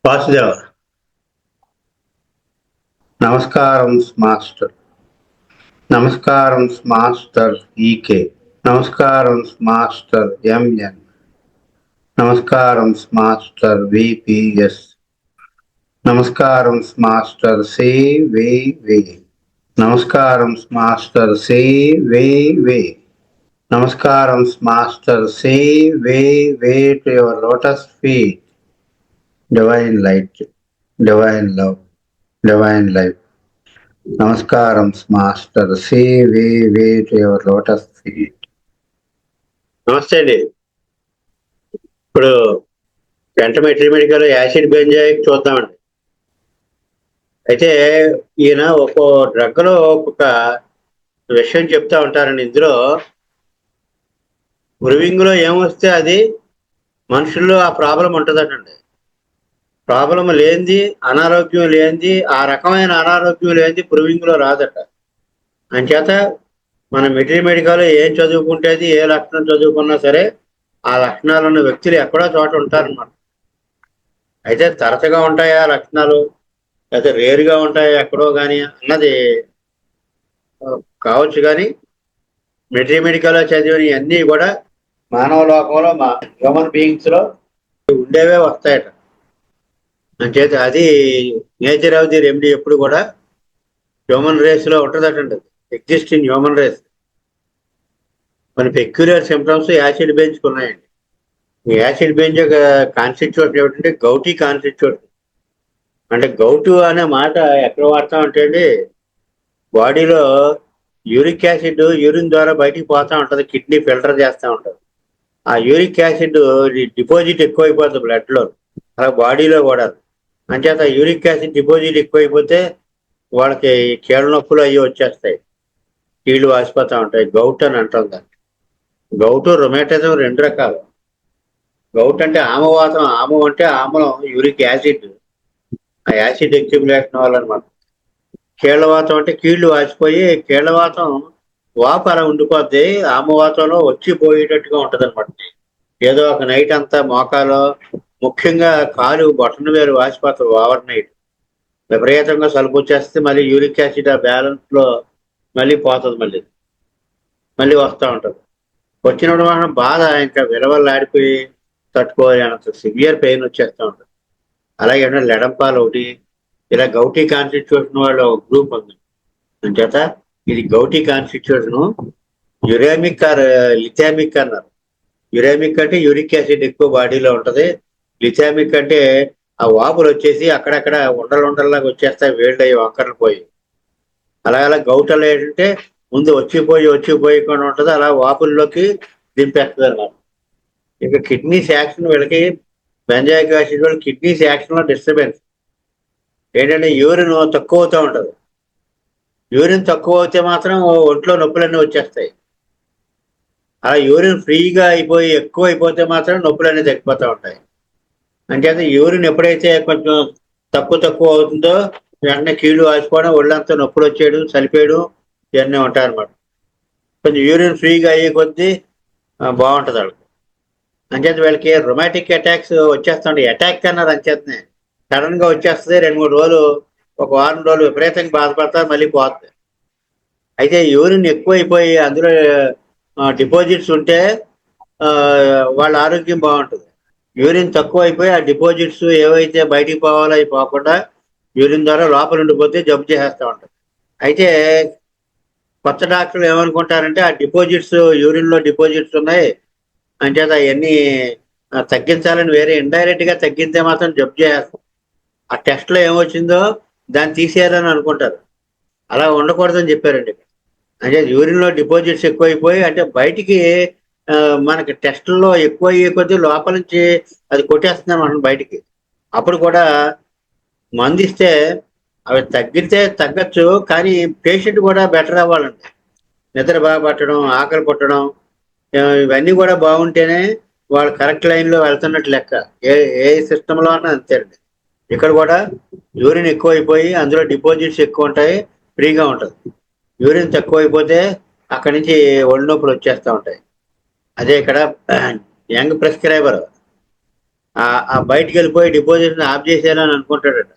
వాసుదేవ నమస్కారం మాస్టర్. నమస్కారం master EK. నమస్కారం మాస్టర్ ఎంఎన్. నమస్కారం మాస్టర్ విపిఎస్. నమస్కారం మాస్టర్ సివివి. నమస్కారం మాస్టర్ సివివి. నమస్కారం master CVV to your lotus feet. Divine light, divine love, divine life. నమస్కారం master CVV to your lotus feet. నమస్తే అండి. ఇప్పుడు మెట్రిమెడికల్ యాసిడ్ బెంజాయిక్ చూద్దామండి. అయితే ఈయన ఒక్కో డ్రగ్ లో ఒక్కొక్క విషయం చెప్తా ఉంటారండి. ఇందులో బ్రూవింగ్ లో ఏమొస్తే అది మనుషుల్లో ఆ ప్రాబ్లం ఉంటుందటండి. ప్రాబ్లం లేనిది, అనారోగ్యం లేనిది, ఆ రకమైన అనారోగ్యం లేనిది బ్రూవింగ్ లో రాదట. అంచేత మన మెడికల్ ఏం చదువుకుంటేది, ఏ లక్షణం చదువుకున్నా సరే ఆ లక్షణాలు ఉన్న వ్యక్తులు ఎక్కడో చోట ఉంటారన్నమాట. అయితే తరచుగా ఉంటాయా లక్షణాలు, అయితే రేరుగా ఉంటాయా ఎక్కడో కానీ అన్నది కావచ్చు. కానీ మెడికల్ చదివిన అన్నీ కూడా మానవ లోకంలో, మా హ్యూమన్ బీయింగ్స్ లో ఉండేవే వస్తాయట. అంచేత అది నేచర్ ఆఫ్ ది రెమెడీ ఎప్పుడు కూడా హ్యూమన్ రేస్ లో ఉంటుందటండి. Exist in human race. మన పెక్యులర్ సిమ్టమ్స్ యాసిడ్ బెంచ్ ఉన్నాయండి. ఈ యాసిడ్ బెంచ్ యొక్క కాన్స్టిట్యూట్ ఏమిటంటే గౌటీ కాన్స్టిట్యూట్. అంటే గౌటు అనే మాట ఎక్కడ వాడతాం అంటే అండి, బాడీలో యూరిక్ యాసిడ్ యూరిన్ ద్వారా బయటికి పోతా ఉంటుంది, కిడ్నీ ఫిల్టర్ చేస్తూ ఉంటుంది. ఆ యూరిక్ యాసిడ్ డిపాజిట్ ఎక్కువైపోతుంది బ్లడ్ లో, అలా బాడీలో కూడా. అంచేత యూరిక్ యాసిడ్ డిపాజిట్ ఎక్కువైపోతే వాళ్ళకి కీళ్ళ నొప్పులు అవి వచ్చేస్తాయి, కీళ్ళు వాసిపోతూ ఉంటాయి. గౌట్ అని అంటాం దాన్ని. గౌటు రొమాటిజం రెండు రకాలు. గౌట్ అంటే ఆమవాతం. ఆమం అంటే ఆమ్లం, యూరిక్ యాసిడ్. ఆ యాసిడ్ అక్యుములేషన్ వల్ల అనమాట. కీళ్ళవాతం అంటే కీళ్లు వాసిపోయి కీళ్ళవాతం వాపు అలా ఉండిపోద్ది. ఆమవాతంలో వచ్చిపోయేటట్టుగా ఉంటది అనమాట. ఏదో ఒక నైట్ అంతా మోకాలో, ముఖ్యంగా కాలు బొటన వేలు వాసిపోతుంది ఓవర్ నైట్. విపరీతంగా సలుపు వచ్చేస్తే మళ్ళీ యూరిక్ యాసిడ్ ఆ బ్యాలెన్స్ లో మళ్ళీ పోతుంది, మళ్ళీ మళ్ళీ వస్తూ ఉంటుంది. వచ్చినప్పుడు మనం బాధ ఇంకా విలవల్లాడిపోయి తట్టుకోలేనంత సివియర్ పెయిన్ వచ్చేస్తూ ఉంటుంది. అలాగే లెడంపాలు ఒకటి, ఇలా గౌటీ కాన్స్టిట్యూషన్ వాళ్ళ ఒక గ్రూప్ ఉంది. అంచేత ఇది గౌటీ కాన్స్టిట్యూషన్. యురేమిక్ ఆర్ లిథామిక్ అన్నారు. యురేమిక్ అంటే యూరిక్ యాసిడ్ ఎక్కువ బాడీలో ఉంటది. లిథామిక్ అంటే ఆ వాపులు వచ్చేసి అక్కడక్కడ ఉండలాగా వచ్చేస్తాయి, వేళ్ళు అయ్యి వంకరలు పోయి. అలా గౌటలు ఏంటంటే ముందు వచ్చిపోయి ఉంటది, అలా వాపుల్లోకి దింపేస్తుంది అన్నమాట. ఇక కిడ్నీస్ యాక్షన్ వీళ్ళకి, బెంజాయిక్ యాసిడ్ వాళ్ళ కిడ్నీస్ యాక్షన్ లో డిస్టర్బెన్స్ ఏంటంటే యూరిన్ తక్కువ అవుతూ ఉంటది. యూరిన్ తక్కువ అవుతే మాత్రం ఒంట్లో నొప్పులన్నీ వచ్చేస్తాయి. అలా యూరిన్ ఫ్రీగా అయిపోయి ఎక్కువ అయిపోతే మాత్రం నొప్పులన్నీ తగ్గిపోతూ ఉంటాయి. అంచేత యూరిన్ ఎప్పుడైతే కొంచెం తక్కువ అవుతుందో వెంటనే కీళ్ళు వాసిపోవడం, ఒళ్ళంతా నొప్పులు వచ్చేయడం, చలిపేయడం ఇవన్నీ ఉంటాయి అన్నమాట. కొంచెం యూరిన్ ఫ్రీగా అయ్యే కొద్దీ బాగుంటుంది వాళ్ళకి. అంచేత వీళ్ళకి రొమాటిక్ అటాక్స్ వచ్చేస్తుంటాయి. అటాక్ అన్నారు అంచేతనే సడన్ గా వచ్చేస్తుంది. 2-3 రోజులు, ఒక వారం రోజులు విపరీతంగా బాధపడతారు, మళ్ళీ పోతుంది. అయితే యూరిన్ ఎక్కువైపోయి అందులో డిపాజిట్స్ ఉంటే వాళ్ళ ఆరోగ్యం బాగుంటుంది. యూరిన్ తక్కువ అయిపోయి ఆ డిపాజిట్స్ ఏవైతే బయటికి పోవాలో అవి పోకుండా యూరిన్ ద్వారా లోపల ఉండిపోతే జబ్బు చేసేస్తూ ఉంటారు. అయితే కొత్త డాక్టర్లు ఏమనుకుంటారంటే ఆ డిపాజిట్స్, యూరిన్ లో డిపాజిట్స్ ఉన్నాయి అంచేత అవన్నీ తగ్గించాలని వేరే ఇండైరెక్ట్ గా తగ్గితే మాత్రం జబ్బు చేసేస్తాం. ఆ టెస్ట్ లో ఏమొచ్చిందో దాన్ని తీసేయాలని అనుకుంటారు. అలా ఉండకూడదని చెప్పారండి. అంటే యూరిన్ లో డిపాజిట్స్ ఎక్కువైపోయి అంటే బయటికి మనకి టెస్టుల్లో ఎక్కువ అయ్యే కొద్దీ లోపల నుంచి అది కొట్టేస్తున్నాం మనం బయటికి. అప్పుడు కూడా మందు ఇస్తే అవి తగ్గచ్చు, కానీ పేషెంట్ కూడా బెటర్ అవ్వాలండి. నిద్ర బాగా పట్టడం, ఆకలి పుట్టడం, ఇవన్నీ కూడా బాగుంటేనే వాళ్ళు కరెక్ట్ లైన్ లో వెళ్తున్నట్టు లెక్క. ఏ సిస్టంలో అన్నా అంతేనండి. ఇక్కడ కూడా యూరిన్ ఎక్కువ అయిపోయి అందులో డిపాజిట్స్ ఎక్కువ ఉంటాయి, ఫ్రీగా ఉంటుంది. యూరిన్ తక్కువ అయిపోతే అక్కడి నుంచి ఒళ్ళు నొప్పులు వచ్చేస్తూ ఉంటాయి. అదే ఇక్కడ యంగ్ ప్రిస్క్రైబర్ ఆ బయటికి వెళ్ళిపోయి డిపాజిట్ ఆఫ్ చేసేయాలని అనుకుంటాడట.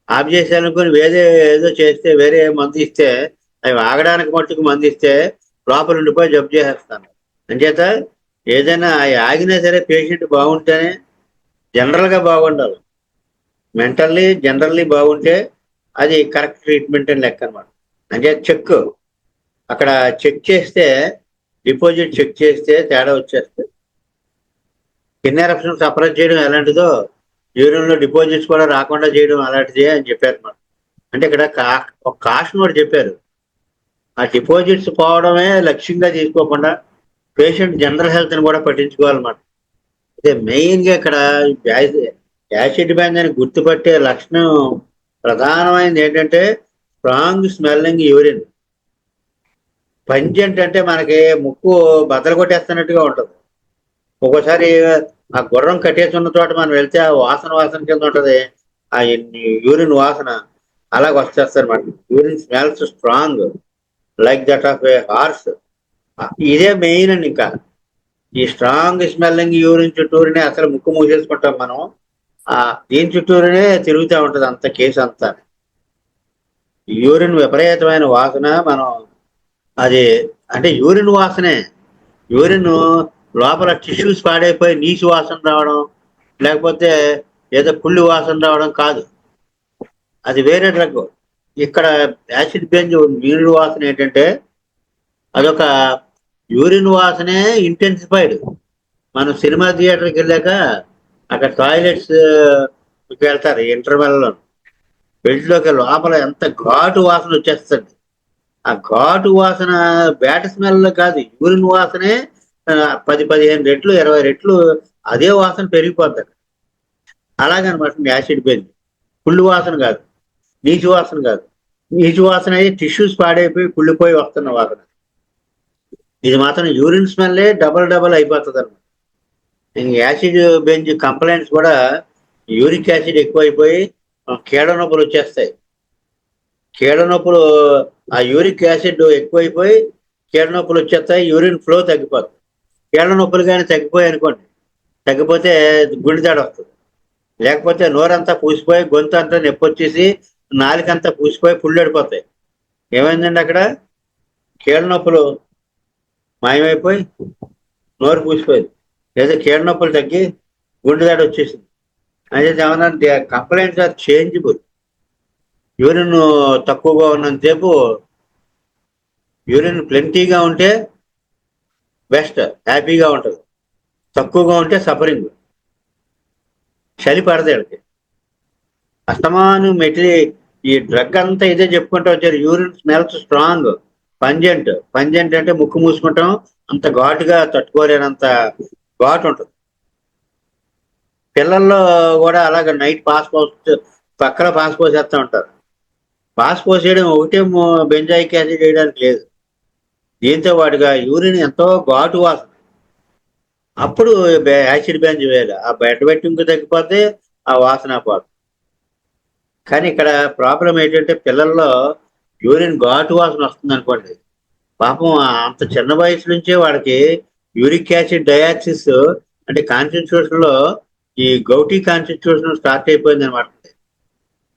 ఆఫ్ చేసేయాలనుకుని వేరే ఏదో చేస్తే వేరే మందు ఇస్తే అవి ఆగడానికి మట్టుకు మందు ఇస్తే లోపల ఉండిపోయి జబ్బు చేసేస్తాను. అంచేత ఏదైనా అవి ఆగినా సరే పేషెంట్ బాగుంటేనే జనరల్గా బాగుండాలి. మెంటల్లీ జనరల్లీ బాగుంటే అది కరెక్ట్ ట్రీట్మెంట్ అని లెక్క అనమాట. అంటే అక్కడ చెక్ చేస్తే డిపాజిట్ చెక్ చేస్తే తేడా వచ్చేస్తే కిడ్నీ ఎరప్షన్ సపరేట్ చేయడం ఎలాంటిదో యూరిన్ లో డిపాజిట్స్ కూడా రాకుండా చేయడం అలాంటిదే అని చెప్పారు అన్నమాట. అంటే ఇక్కడ ఒక కాషన్ కూడా చెప్పారు. ఆ డిపాజిట్స్ పోవడమే లక్ష్యంగా తీసుకోకుండా పేషెంట్ జనరల్ హెల్త్ ని కూడా పట్టించుకోవాలన్నమాట. అయితే మెయిన్ గా ఇక్కడ యాసిడ్ బ్యాంగ్ అని గుర్తుపట్టే లక్షణం ప్రధానమైనది ఏంటంటే స్ట్రాంగ్ స్మెల్లింగ్ యూరిన్. పంజెంట్ అంటే మనకి ముక్కు బద్దలు కొట్టేస్తున్నట్టుగా ఉంటుంది. ఒక్కోసారి ఆ గుర్రం కట్టేసి ఉన్న చోట మనం వెళ్తే ఆ వాసన కింద ఉంటది ఆ యూరిన్ వాసన. అలాగ వచ్చేస్తారు మనకి. Urine smells strong like that of A horse. ఇదే మెయిన్ అండి. ఇంకా ఈ స్ట్రాంగ్ స్మెల్లింగ్ యూరిన్ చుట్టూరునే అసలు ముక్కు మూసేసుకుంటాం మనం. ఆ దీని చుట్టూరునే తిరుగుతూ ఉంటది అంత కేసు అంతా. యూరిన్ విపరీతమైన వాసన. మనం అది అంటే యూరిన్ వాసనే. యూరిన్ లోపల టిష్యూస్ పాడైపోయి నీసు వాసన రావడం, లేకపోతే ఏదో కుళ్ళి వాసన రావడం కాదు. అది వేరే డ్రగ్. ఇక్కడ యాసిడ్ బెంజ్ యూరిన్ వాసన ఏంటంటే అదొక యూరిన్ వాసనే ఇంటెన్సిఫైడ్. మనం సినిమా థియేటర్కి వెళ్ళాక అక్కడ టాయిలెట్స్ వెళ్తారు ఇంటర్వెల్లో. బెడ్లోకి లోపల ఎంత ఘాటు వాసన వచ్చేస్తుంది. ఆ ఘాటు వాసన బ్యాట స్మెల్ కాదు, యూరిన్ వాసనే 10-15 రెట్లు 20 రెట్లు అదే వాసన పెరిగిపోద్ది. అలాగనమాట యాసిడ్ బెంజ్. కుళ్ళు వాసన కాదు, నీచు వాసన కాదు. నీచు వాసన అయితే టిష్యూస్ పాడైపోయి కుళ్ళిపోయి వస్తున్న వాసన. ఇది మాత్రం యూరిన్ స్మెల్లే డబల్ అయిపోతుంది అనమాట. యాసిడ్ బెంజ్ కంప్లైంట్స్ కూడా యూరిక్ యాసిడ్ ఎక్కువైపోయి కీళ్ళ నొప్పులు వచ్చేస్తాయి. కీళ్ళ నొప్పులు ఆ యూరిక్ యాసిడ్ ఎక్కువైపోయి కీళ్ళ నొప్పులు వచ్చేస్తాయి. యూరిన్ ఫ్లో తగ్గిపోతుంది. కీళ్ళ నొప్పులు కానీ తగ్గిపోయి అనుకోండి, తగ్గిపోతే గుండె దాడి వస్తుంది. లేకపోతే నోరంతా పూసిపోయి గొంతు అంతా నొప్పి వచ్చేసి నాలుకంతా పూసిపోయి పుల్లడిపోతాయి. ఏమైందండి అక్కడ? కీళ్ళ నొప్పులు మాయమైపోయి నోరు పూసిపోయింది, లేదా కీళ్ళ నొప్పులు తగ్గి గుండె దాడి వచ్చేసింది. అయితే ఏమన్నా కంప్లైంట్స్ ఆర్ చేంజబుల్. యూరిన్ తక్కువగా ఉన్నంతసేపు యూరిన్ ప్లెంటీగా ఉంటే బెస్ట్, హ్యాపీగా ఉంటుంది. తక్కువగా ఉంటే సఫరింగ్, చలి పడదు వీళ్ళకి. అస్తమాను ఈ డ్రగ్ అంతా ఇదే చెప్పుకుంటూ వచ్చారు. యూరిన్ స్మెల్స్ స్ట్రాంగ్, పంజెంట్ అంటే ముక్కు మూసుకుంటాం, అంత ఘాటుగా తట్టుకోలేనంత ఘాటు ఉంటుంది. పిల్లల్లో కూడా అలాగ నైట్ పక్కన పాస్ పోసేస్తూ ఉంటారు. పాస్ పోసేయడం ఒకటే బెంజాయిక్ యాసిడ్ చేయడానికి లేదు. దీంతో వాటిగా యూరిన్ ఎంతో ఘాటు వాసన. అప్పుడు యాసిడ్ బెంజ్ వేయాలి. ఆ బెడ్ వెట్టింగ్ తగ్గిపోతే ఆ వాసన పోదు. కానీ ఇక్కడ ప్రాబ్లం ఏంటంటే పిల్లల్లో యూరిన్ ఘాటు వాసన వస్తుంది అనుకోండి, పాపం అంత చిన్న వయసు నుంచే వాడికి యూరిక్ యాసిడ్ డయాక్సిస్ అంటే కాన్స్టిట్యూషన్ లో ఈ గౌటీ కాన్స్టిట్యూషన్ స్టార్ట్ అయిపోయింది అనమాట.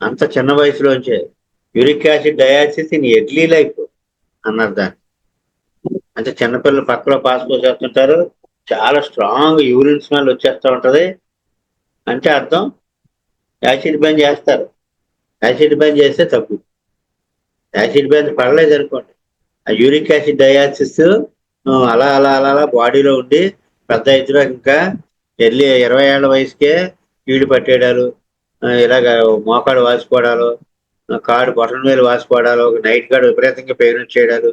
అంత చిన్న వయసులోంచే uric acid diathesis in early life అన్నారు దాన్ని. అంటే చిన్నపిల్లలు పక్కలో పాస్ పోసేస్తుంటారు, చాలా స్ట్రాంగ్ యూరిన్ స్మెల్ వచ్చేస్తూ ఉంటది. అంటే అర్థం యాసిడ్ బెంజ్ చేస్తారు. యాసిడ్ బెంజ్ చేస్తే తప్పు. యాసిడ్ బెంజ్ పడలేదు అనుకోండి, ఆ యూరిక్ యాసిడ్ డయాక్సిస్ అలా అలా అలా అలా బాడీలో ఉండి పెద్ద ఎత్తున ఇంకా 20 ఏళ్ల వయసుకే కీడు పట్టేయడాలు, ఇలాగ మోకాడు వాసిపోవడాలు, కాడు బొటన వేలు వాసిపోవడాలు, నైట్ కాడు విపరీతంగా పెయిన్ వచ్చేయడాలు,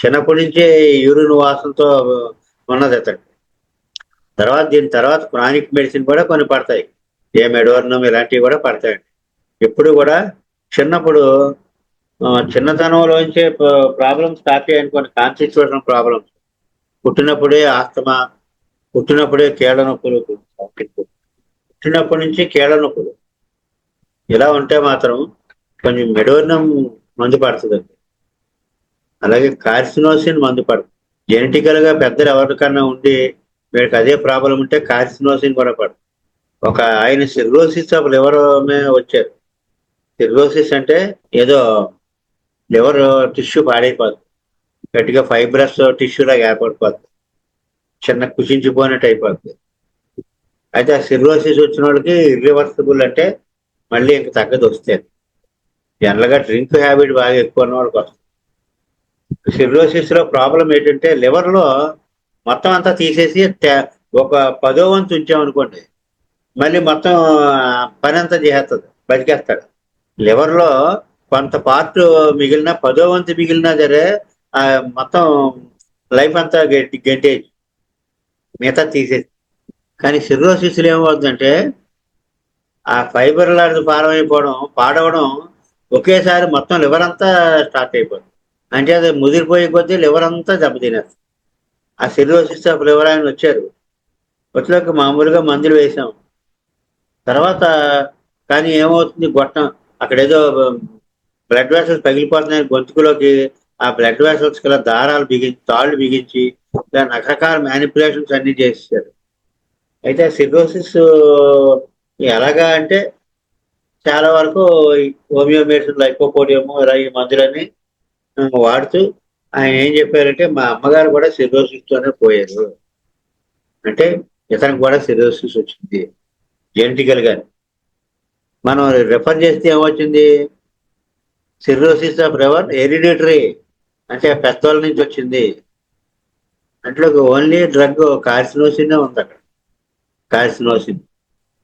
చిన్నప్పటి నుంచే యూరిన్ వాసనతో ఉన్నది అతను. దీని తర్వాత క్రానిక్ మెడిసిన్ కూడా కొన్ని పడతాయి. ఏ మెడోర్నం ఇలాంటివి కూడా పడతాయండి. ఎప్పుడు కూడా చిన్నప్పుడు చిన్నతనంలోంచే ప్రాబ్లమ్స్ స్టార్ట్ అయ్యాయనుకోండి, కాన్స్టిట్యూషన్ ప్రాబ్లమ్స్. పుట్టినప్పుడే ఆస్తమా, పుట్టినప్పుడే కీళ్ళ నొప్పులు, పుట్టినప్పటి నుంచి కీళ్ళ నొప్పులు ఇలా ఉంటే మాత్రం కొంచెం మెడోర్నం మందు పడుతుందండి. అలాగే కార్సినోసిన్ మందు పడుతుంది. జెనెటికల్ గా పెద్దలు ఎవరికన్నా ఉండి వీడికి అదే ప్రాబ్లం ఉంటే కార్సినోసిన్ కూడా పడుతుంది. ఒక ఆయన సిర్రోసిస్ ఆఫ్ లివర్ వచ్చారు. సిర్రోసిస్ అంటే ఏదో లివర్ టిష్యూ పాడైపోతుంది, గట్టిగా ఫైబ్రస్ టిష్యూ లాగా ఏర్పడిపోతుంది, చిన్న కుచించిపోయినట్టు అయిపోతుంది. అయితే ఆ సిర్రోసిస్ వచ్చిన వాళ్ళకి ఇర్రివర్సిబుల్ అంటే మళ్ళీ ఇంక తగ్గదు వస్తే. జనరల్గా డ్రింక్ హ్యాబిట్ బాగా ఎక్కువ ఉన్న వాళ్ళకి వస్తుంది. సిర్రోసిస్ లో ప్రాబ్లం ఏంటంటే లివర్ లో మొత్తం అంతా తీసేసి ఒక 10వ వంతు ఉంచామనుకోండి, మళ్ళీ మొత్తం పని అంతా చేసేస్తుంది, బతికేస్తాడు. లివర్ లో కొంత పార్ట్ మిగిలిన 10వ వంతు మిగిలినా సరే మొత్తం లైఫ్ అంతా గెంటేజ్, మిగతా తీసేసి. కానీ సిర్రోసిస్ ఏమవుతుందంటే ఆ ఫైబర్ లాంటి పాడైపోవడం పాడవడం ఒకేసారి మొత్తం లివర్ అంతా స్టార్ట్ అయిపోతుంది. అంటే అది ముదిరిపోయే కొద్దీ లివర్ అంతా దెబ్బతినేస్తుంది. ఆ సిర్రోసిస్ ఆఫ్ లివర్ ఆయన వచ్చారు, వచ్చాక మామూలుగా మందులు వేసాం. తర్వాత కానీ ఏమవుతుంది, గొట్టం అక్కడ ఏదో బ్లడ్ వెసల్స్ పగిలిపోతున్నాయి గొంతుకులోకి. ఆ బ్లడ్ వెసల్స్ కల్లా దారాలు బిగించి తాళ్ళు బిగించి దాని రకరకాల మ్యానిపులేషన్స్ అన్ని చేసేసారు. అయితే సిర్రోసిస్ ఎలాగా అంటే చాలా వరకు హోమియో మెడిసిన్ లైకోపోడియము ఇలా ఈ మందులన్నీ వాడుతూ ఆయన ఏం చెప్పారంటే మా అమ్మగారు కూడా సిర్రోసిస్ తోనే పోయారు. అంటే ఇతనికి కూడా సిర్రోసిస్ వచ్చింది జెనెటికల్ గా. మనం రెఫర్ చేస్తే ఏమొచ్చింది, సిర్రోసిస్ ఆఫ్ లివర్ హెరిడిటరీ, అంటే పెద్దవాళ్ళ నుంచి వచ్చింది. అంటే ఓన్లీ డ్రగ్ కార్సినోసిన్ ఉంది అక్కడ. కార్సినోసిన్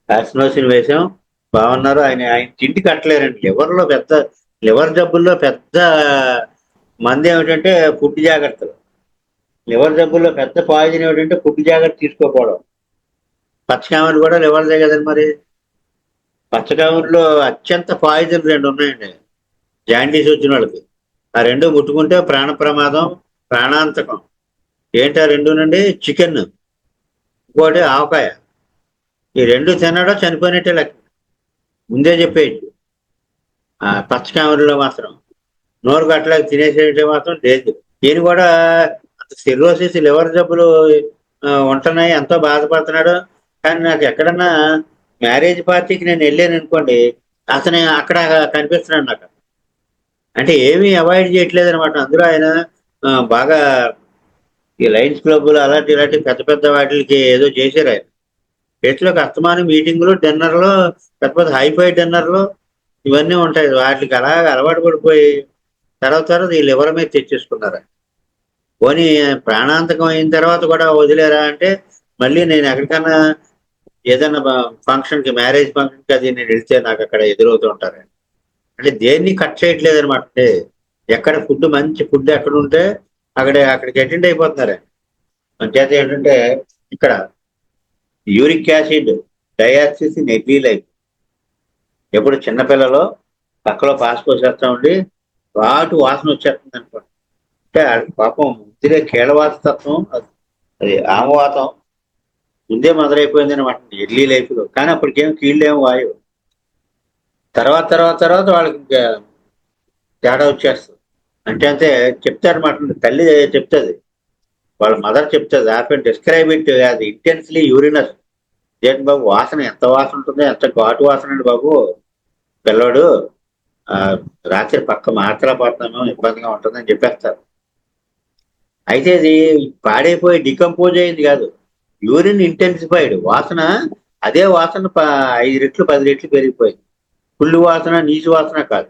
కార్సినోసిన్ వేసాం, బాగున్నారు. ఆయన ఆయన తిండి కట్టలేరండి. లివర్ జబ్బుల్లో పెద్ద మంది ఏమిటంటే ఫుడ్ జాగ్రత్తలు. లివర్ జబ్బుల్లో పెద్ద పాయిజన్ ఏమిటంటే ఫుడ్ జాగ్రత్త తీసుకోకపోవడం. పచ్చకామెలు కూడా లివర్దే కదండి మరి. పచ్చకామెల్లో అత్యంత పాయిజన్ 2 ఉన్నాయండి జాండీస్ వచ్చిన వాళ్ళకి. ఆ 2 ముట్టుకుంటే ప్రాణ ప్రమాదం, ప్రాణాంతకం. ఏంటి ఆ 2 నుండి? చికెన్, ఇంకోటి ఆవకాయ. ఈ 2 తినడం చనిపోయినట్టే లెక్క, ముందే చెప్పేయచ్చు. ఆ పచ్చకామెరలో మాత్రం నోరు గట్లా తినేసేటే మాత్రం లేదు. ఈయన కూడా సిర్రోసిస్ లివర్ జబ్బులు ఉంటున్నాయి, ఎంతో బాధపడుతున్నాడు. కానీ నాకు ఎక్కడన్నా మ్యారేజ్ పార్టీకి నేను వెళ్ళాను అనుకోండి, అతను అక్కడ కనిపిస్తున్నాడు నాకు. అంటే ఏమీ అవాయిడ్ చేయట్లేదు అనమాట. అందులో ఆయన బాగా ఈ లయన్స్ క్లబ్లు అలాంటి ఇలాంటి పెద్ద పెద్ద వాటికి ఏదో చేశారు ఆయన. చేతిలోకి అస్తమానం మీటింగులు, డిన్నర్లు, పెద్ద పెద్ద హైఫై డిన్నర్లు ఇవన్నీ ఉంటాయి. వాటికి అలాగ అలవాటు పడిపోయి తర్వాత ఈ లివర్ మీద తెచ్చేసుకున్నారు. పోనీ ప్రాణాంతకం అయిన తర్వాత కూడా వదిలేరా అంటే, మళ్ళీ నేను ఎక్కడికన్నా ఏదైనా ఫంక్షన్కి, మ్యారేజ్ ఫంక్షన్కి అది నేను వెళ్తే నాకు అక్కడ ఎదురవుతూ ఉంటారు. అంటే దేన్ని కట్ చేయట్లేదు అనమాట. అంటే ఎక్కడ ఫుడ్, మంచి ఫుడ్ ఎక్కడ ఉంటే అక్కడికి అటెండ్ అయిపోతున్నారు. చేత ఏంటంటే ఇక్కడ యూరిక్ యాసిడ్ డయాక్సిస్ నెగ్లీలైఫ్. ఎప్పుడు చిన్నపిల్లలు పక్కలో పాసిపోసేస్తా ఉండి వాటి వాసన వచ్చేస్తుంది అనుకోండి. అంటే పాపం ముందుగా కీళ్ళవాత తత్వం, అది ఆమవాతం ముందే మొదలైపోయింది అనమాట ఎర్లీ లైఫ్ లో. కానీ అప్పటికేం కీళ్ళేమో వాయువు. తర్వాత వాళ్ళకి ఇంకా తేడా వచ్చేస్తుంది. అంటే చెప్తారన్నమాట, తల్లి చెప్తుంది, వాళ్ళ మదర్ చెప్తుంది. ఆఫెన్ డిస్క్రైబ్ ఇట్ అది ఇంటెన్స్లీ యూరినస్. ఏంటి బాబు వాసన, ఎంత వాసన ఉంటుందో, ఎంత ఘాటు వాసన అండి బాబు. పిల్లోడు రాత్రి పక్క మాత్ర పడుతున్నాము, ఇబ్బందిగా ఉంటుందని చెప్పేస్తారు. అయితే అది పాడైపోయి డికంపోజ్ అయింది కాదు, యూరిన్ ఇంటెన్సిఫైడ్. వాసన అదే వాసన 5 రెట్లు 10 రెట్లు పెరిగిపోయింది. పుల్లు వాసన, నీచు వాసన కాదు.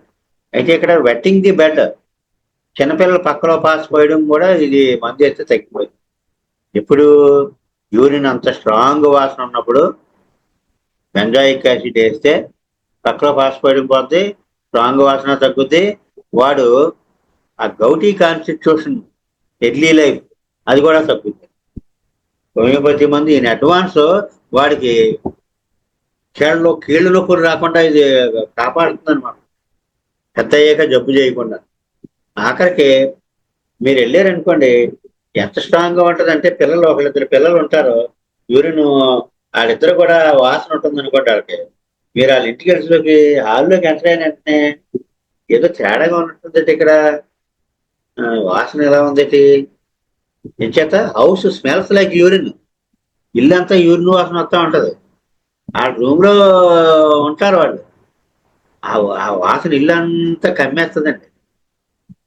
అయితే ఇక్కడ వెట్టింగ్ ది బెడ్, చిన్నపిల్లల పక్కలో పాస్ పోయడం కూడా ఇది మందు వేస్తే తగ్గిపోయింది. ఇప్పుడు యూరిన్ అంత స్ట్రాంగ్ వాసన ఉన్నప్పుడు బెంజాయిక్ యాసిడ్ వేస్తే పక్కలో పాస్ పోయడం పోతే స్ట్రాంగ్ వాసన తగ్గుద్ది. వాడు ఆ గౌటీ కాన్స్టిట్యూషన్ ఎర్లీ లైఫ్ అది కూడా తగ్గుద్ది. హోమియోపతి మంది ఇన్ అడ్వాన్స్ వాడికి కీళ్ళ నొప్పులు రాకుండా ఇది కాపాడుతుంది అనమాట, పెద్ద అయ్యాక జబ్బు చేయకుండా. ఆఖరికి మీరు వెళ్ళారనుకోండి, ఎంత స్ట్రాంగ్ గా ఉంటుందంటే పిల్లలు, 1-2 పిల్లలు ఉంటారు, యూరిన్ వాళ్ళిద్దరు కూడా వాసన ఉంటుంది అనుకోండి. వాళ్ళకి మీరు వాళ్ళ ఇంటికి వెళ్ళి హాల్లోకి ఎంటర్ అయిన వెంటనే ఏదో తేడాగా ఉంటుంది ఇక్కడ, వాసన ఎలా ఉంది ఎంచేత హౌస్ స్మెల్స్ లైక్ యూరిన్. ఇల్లంతా యూరిన్ వాసన వస్తూ ఉంటది. ఆ రూమ్ లో ఉంటారు వాళ్ళు. ఆ వాసన ఇల్లంతా కమ్మేస్తుందండి.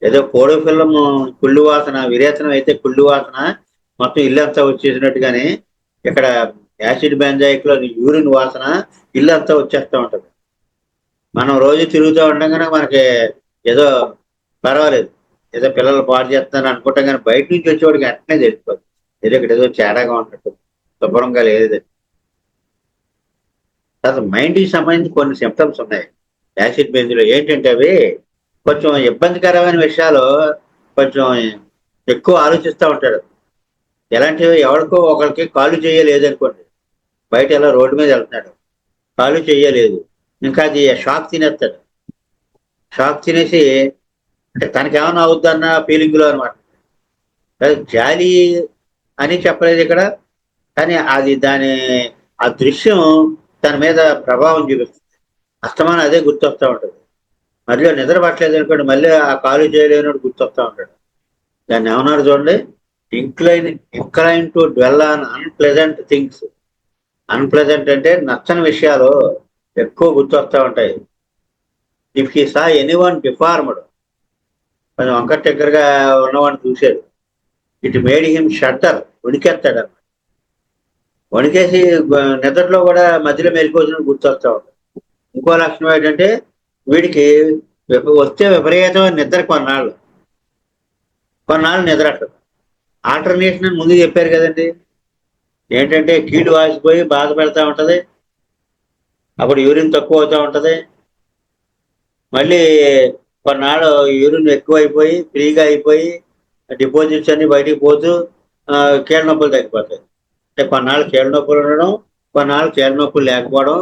ఏదో కోడి పిల్లం కుళ్ళు వాసన విరేచనం అయితే కుళ్ళు వాసన మొత్తం ఇల్లంతా వచ్చేసినట్టుగానే ఇక్కడ యాసిడ్ బెంజాయిక్ లో యూరిన్ వాసన ఇల్లంతా వచ్చేస్తూ ఉంటది. మనం రోజు తిరుగుతూ ఉండగానే మనకి ఏదో పర్వాలేదు, ఏదో పిల్లలు పాడు చేస్తున్నారు అనుకుంటాం, కానీ బయట నుంచి వచ్చేవాడికి వెంటనే తెలిసిపోతుంది ఏదో ఇక్కడ ఏదో తేడాగా ఉన్నట్టు, శుభ్రంగా లేదు. తర్వాత మైండ్కి సంబంధించి కొన్ని సిమ్టమ్స్ ఉన్నాయి యాసిడ్ బెంజ్లో. ఏంటంటే అవి కొంచెం ఇబ్బందికరమైన విషయాలు కొంచెం ఎక్కువ ఆలోచిస్తూ ఉంటాడు. ఎలాంటివి, ఎవరికో ఒకరికి కాలు చేయలేదు అనుకోండి, బయట ఎలా రోడ్డు మీద వెళ్తున్నాడు, కాలు చేయలేదు, ఇంకా అది షాక్ తినేస్తాడు. షాక్ తినేసి అంటే తనకేమైనా అవుద్దన్న ఫీలింగ్ లో అనమాట. జాలి అని చెప్పలేదు ఇక్కడ, కానీ అది ఆ దృశ్యం తన మీద ప్రభావం చూపిస్తుంది. అస్తమానం అదే గుర్తొస్తూ ఉంటుంది. మళ్ళీ నిద్ర పట్టలేదు అనుకోండి, మళ్ళీ ఆ కాలు చేయలేనోడు గుర్తొస్తూ ఉంటాడు. దాన్ని ఏమన్నారు చూడండి, incline to dwell on unpleasant things. Unpleasant అంటే నచ్చని విషయాలు ఎక్కువ గుర్తొస్తూ ఉంటాయి. If he saw anyone deformed, కొంచెం వంకర దగ్గరగా ఉన్నవాడిని చూశాడు, ఇట్ మేడ్ హిమ్ షట్టర్, వణికేస్తాడు అన్నమాట. వణికేసి నిద్రలో కూడా మధ్యలో మెరుకోసిన గుర్తొస్తా ఉంటాడు. ఇంకో లక్షణం ఏంటంటే వీడికి వస్తే విపరీతమైన నిద్ర కొన్నాళ్ళు నిద్రట్టదు. ఆల్టర్నేషన్ ముందు చెప్పారు కదండి, ఏంటంటే కీడు వాసిపోయి బాధ పెడతా ఉంటది, అప్పుడు యూరిన్ తక్కువ అవుతూ ఉంటది, మళ్ళీ కొన్నాళ్ళు యూరిన్ ఎక్కువైపోయి ఫ్రీగా అయిపోయి డిపాజిట్స్ అన్ని బయటికి పోతూ కీళ్ళ నొప్పులు తగ్గిపోతాయి. అంటే కొన్నాళ్ళు కీళ్ళ నొప్పులు ఉండడం, కొన్నాళ్ళు కీళ్ళ నొప్పులు లేకపోవడం,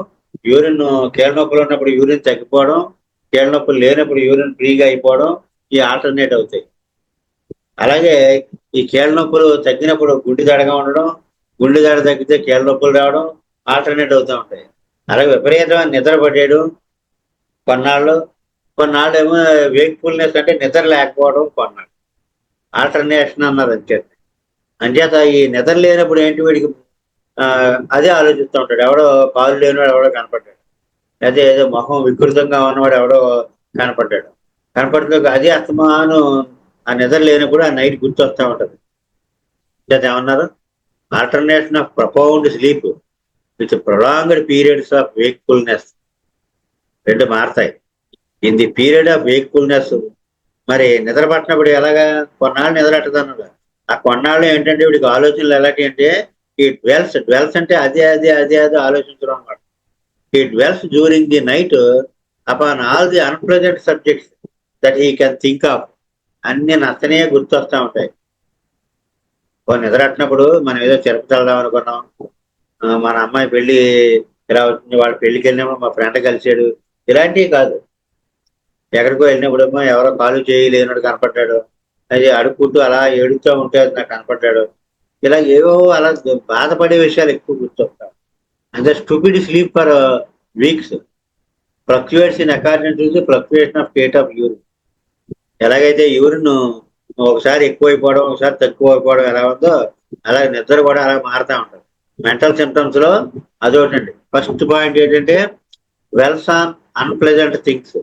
యూరిన్ కీళ్ళ నొప్పులు ఉన్నప్పుడు యూరిన్ తగ్గిపోవడం, కీళ్ళ నొప్పులు లేనప్పుడు యూరిన్ ఫ్రీగా అయిపోవడం, ఈ ఆల్టర్నేట్ అవుతాయి. అలాగే ఈ కీళ్ళ నొప్పులు తగ్గినప్పుడు గుండె దడగా ఉండడం, గుండె దడ తగ్గితే కీళ్ళ నొప్పులు రావడం, ఆల్టర్నేట్ అవుతూ ఉంటాయి. అలాగే విపరీతమైన నిద్ర పట్టేయడం కొన్నాళ్ళు ఏమో వేక్ఫుల్నెస్ అంటే నిద్ర లేకపోవడం కొన్నాళ్ళు ఆల్టర్నేషన్ అన్నారు. అంచేత ఈ నిద్ర లేనప్పుడు ఏంటి వీడికి అదే ఆలోచిస్తూ ఉంటాడు. ఎవడో కాలు లేనివాడు ఎవడో కనపడ్డాడు, అదే ఏదో మొహం వికృతంగా ఉన్నవాడు ఎవడో కనపడుతూ అదే అస్తమానం ఆ నిద్ర లేనప్పుడు ఆ నైట్ గుర్తొస్తూ ఉంటది. ఏమన్నారు, alternation of profound sleep with prolonged periods of wakefulness. రెండు మారతాయి. In the period of wakefulness, మరి నిద్ర పట్టినప్పుడు ఎలాగా, కొన్నాళ్ళు నిద్ర పట్టదన్నది. ఆ కొన్నాళ్ళు ఏంటంటే వీడికి ఆలోచనలు ఎలాంటి అంటే ఈ డ్వెల్స్ అంటే అదే ఆలోచించడం అనమాట. ఈ dwells during the night upon all the unpleasant subjects that he can think of. అన్ని నచ్చనే గుర్తొస్తా ఉంటాయి. నిద్ర పట్టినప్పుడు మనం ఏదో తిరుపతి వెళ్దాం అనుకున్నాం, మన అమ్మాయి పెళ్లి ఇలా వచ్చింది, వాళ్ళ పెళ్లికి వెళ్ళినప్పుడు మా ఫ్రెండ్ కలిసాడు, ఇలాంటివి కాదు. ఎక్కడికో వెళ్ళినప్పుడేమో ఎవరో కాలు చేయలేనడు కనపడ్డాడు, అది అడుక్కుంటూ అలా ఏడుస్తూ ఉంటే అది నాకు కనపడ్డాడు, ఇలా ఏవో అలా బాధపడే విషయాలు ఎక్కువ గుర్తొస్తాయి. అంటే stupid sleep for weeks fluctuates in according to the fluctuation of state of urine. ఎలాగైతే యూరిన్ ఒకసారి ఎక్కువైపోవడం ఒకసారి తక్కువ అయిపోవడం ఎలా ఉందో, అలాగే నిద్ర కూడా అలా మారుతూ ఉంటుంది. మెంటల్ సిమ్టమ్స్ లో అదొకటండి. ఫస్ట్ పాయింట్ ఏంటంటే dwells on unpleasant things.